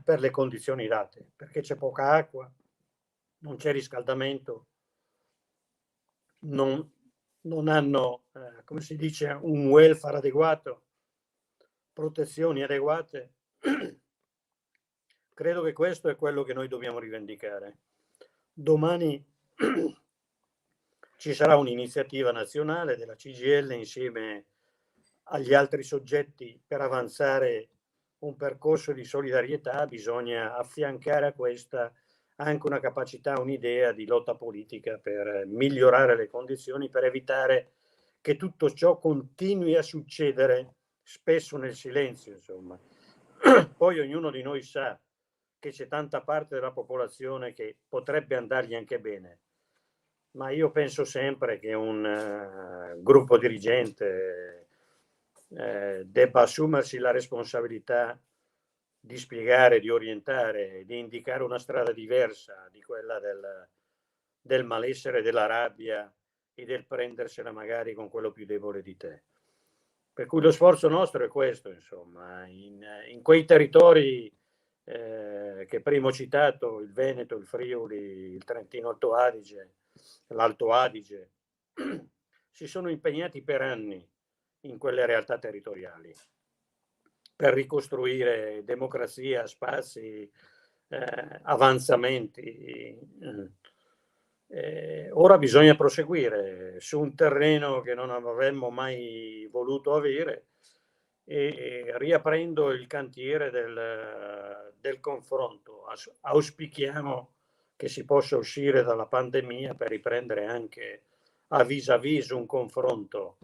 per le condizioni date, perché c'è poca acqua, non c'è riscaldamento, non hanno, come si dice, un welfare adeguato, protezioni adeguate. Credo che questo è quello che noi dobbiamo rivendicare. Domani ci sarà un'iniziativa nazionale della CGIL insieme agli altri soggetti per avanzare un percorso di solidarietà. Bisogna affiancare a questa anche una capacità, un'idea di lotta politica per migliorare le condizioni, per evitare che tutto ciò continui a succedere, spesso nel silenzio, insomma. Poi ognuno di noi sa che c'è tanta parte della popolazione che potrebbe andargli anche bene, ma io penso sempre che un gruppo dirigente debba assumersi la responsabilità di spiegare, di orientare, di indicare una strada diversa di quella del malessere, della rabbia e del prendersela magari con quello più debole di te. Per cui lo sforzo nostro è questo, insomma, in quei territori che prima ho citato, il Veneto, il Friuli, il Trentino Alto Adige, l'Alto Adige, si sono impegnati per anni in quelle realtà territoriali per ricostruire democrazia, spazi, avanzamenti. Ora bisogna proseguire su un terreno che non avremmo mai voluto avere e riaprendo il cantiere del confronto. Auspichiamo che si possa uscire dalla pandemia per riprendere anche a vis-à-vis un confronto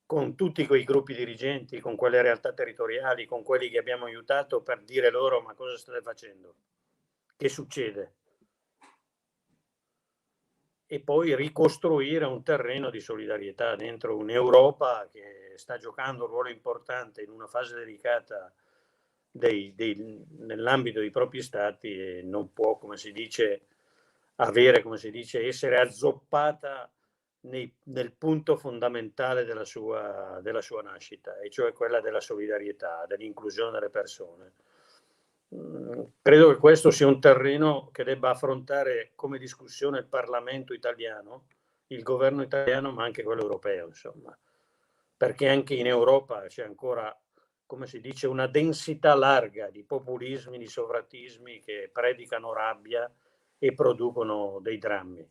con tutti quei gruppi dirigenti, con quelle realtà territoriali, con quelli che abbiamo aiutato, per dire loro: ma cosa state facendo? Che succede? E poi ricostruire un terreno di solidarietà dentro un'Europa che sta giocando un ruolo importante in una fase delicata nell'ambito dei propri stati e non può, come si dice, essere azzoppata nel punto fondamentale della sua nascita, e cioè quella della solidarietà, dell'inclusione delle persone. Credo che questo sia un terreno che debba affrontare come discussione il Parlamento italiano, il governo italiano, ma anche quello europeo, insomma, perché anche in Europa c'è ancora, come si dice, una densità larga di populismi, di sovratismi che predicano rabbia e producono dei drammi.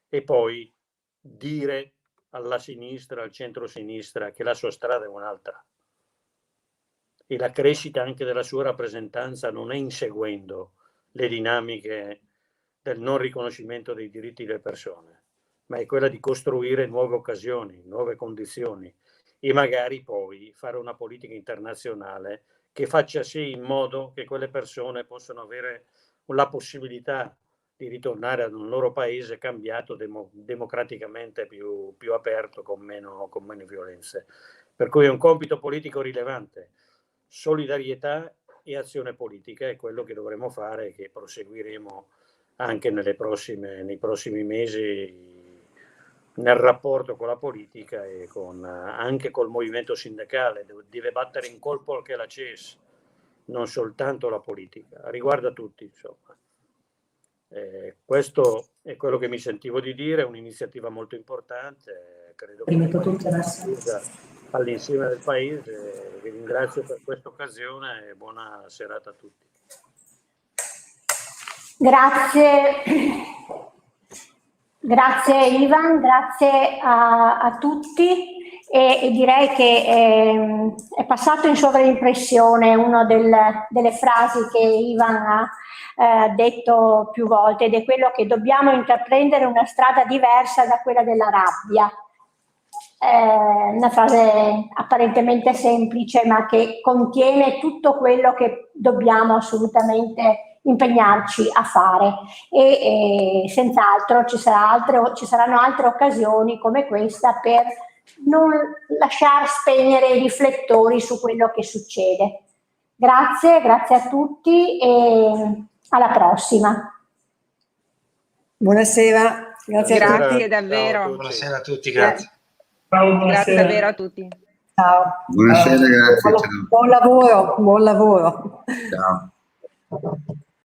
E poi dire alla sinistra, al centro-sinistra, che la sua strada è un'altra. E la crescita anche della sua rappresentanza non è inseguendo le dinamiche del non riconoscimento dei diritti delle persone, ma è quella di costruire nuove occasioni, nuove condizioni e magari poi fare una politica internazionale che faccia sì in modo che quelle persone possano avere la possibilità di ritornare ad un loro paese cambiato, democraticamente più aperto, con meno violenze. Per cui è un compito politico rilevante. Solidarietà e azione politica è quello che dovremo fare e che proseguiremo anche nei prossimi mesi nel rapporto con la politica e anche col movimento sindacale. Deve battere in colpo anche la CES, non soltanto la politica, riguarda tutti, insomma. Questo è quello che mi sentivo di dire, è un'iniziativa molto importante, credo che all'insieme del Paese. Vi ringrazio per questa occasione e buona serata a tutti. Grazie Ivan, grazie a tutti e direi che è passato in sovraimpressione una delle frasi che Ivan ha detto più volte, ed è quello che dobbiamo intraprendere una strada diversa da quella della rabbia. Una frase apparentemente semplice, ma che contiene tutto quello che dobbiamo assolutamente impegnarci a fare, e senz'altro ci saranno altre occasioni come questa per non lasciar spegnere i riflettori su quello che succede. Grazie a tutti e alla prossima. Buonasera, grazie davvero. Buonasera a tutti, grazie. Ciao, grazie davvero a tutti. Ciao. Buonasera, grazie. Buon lavoro. Ciao.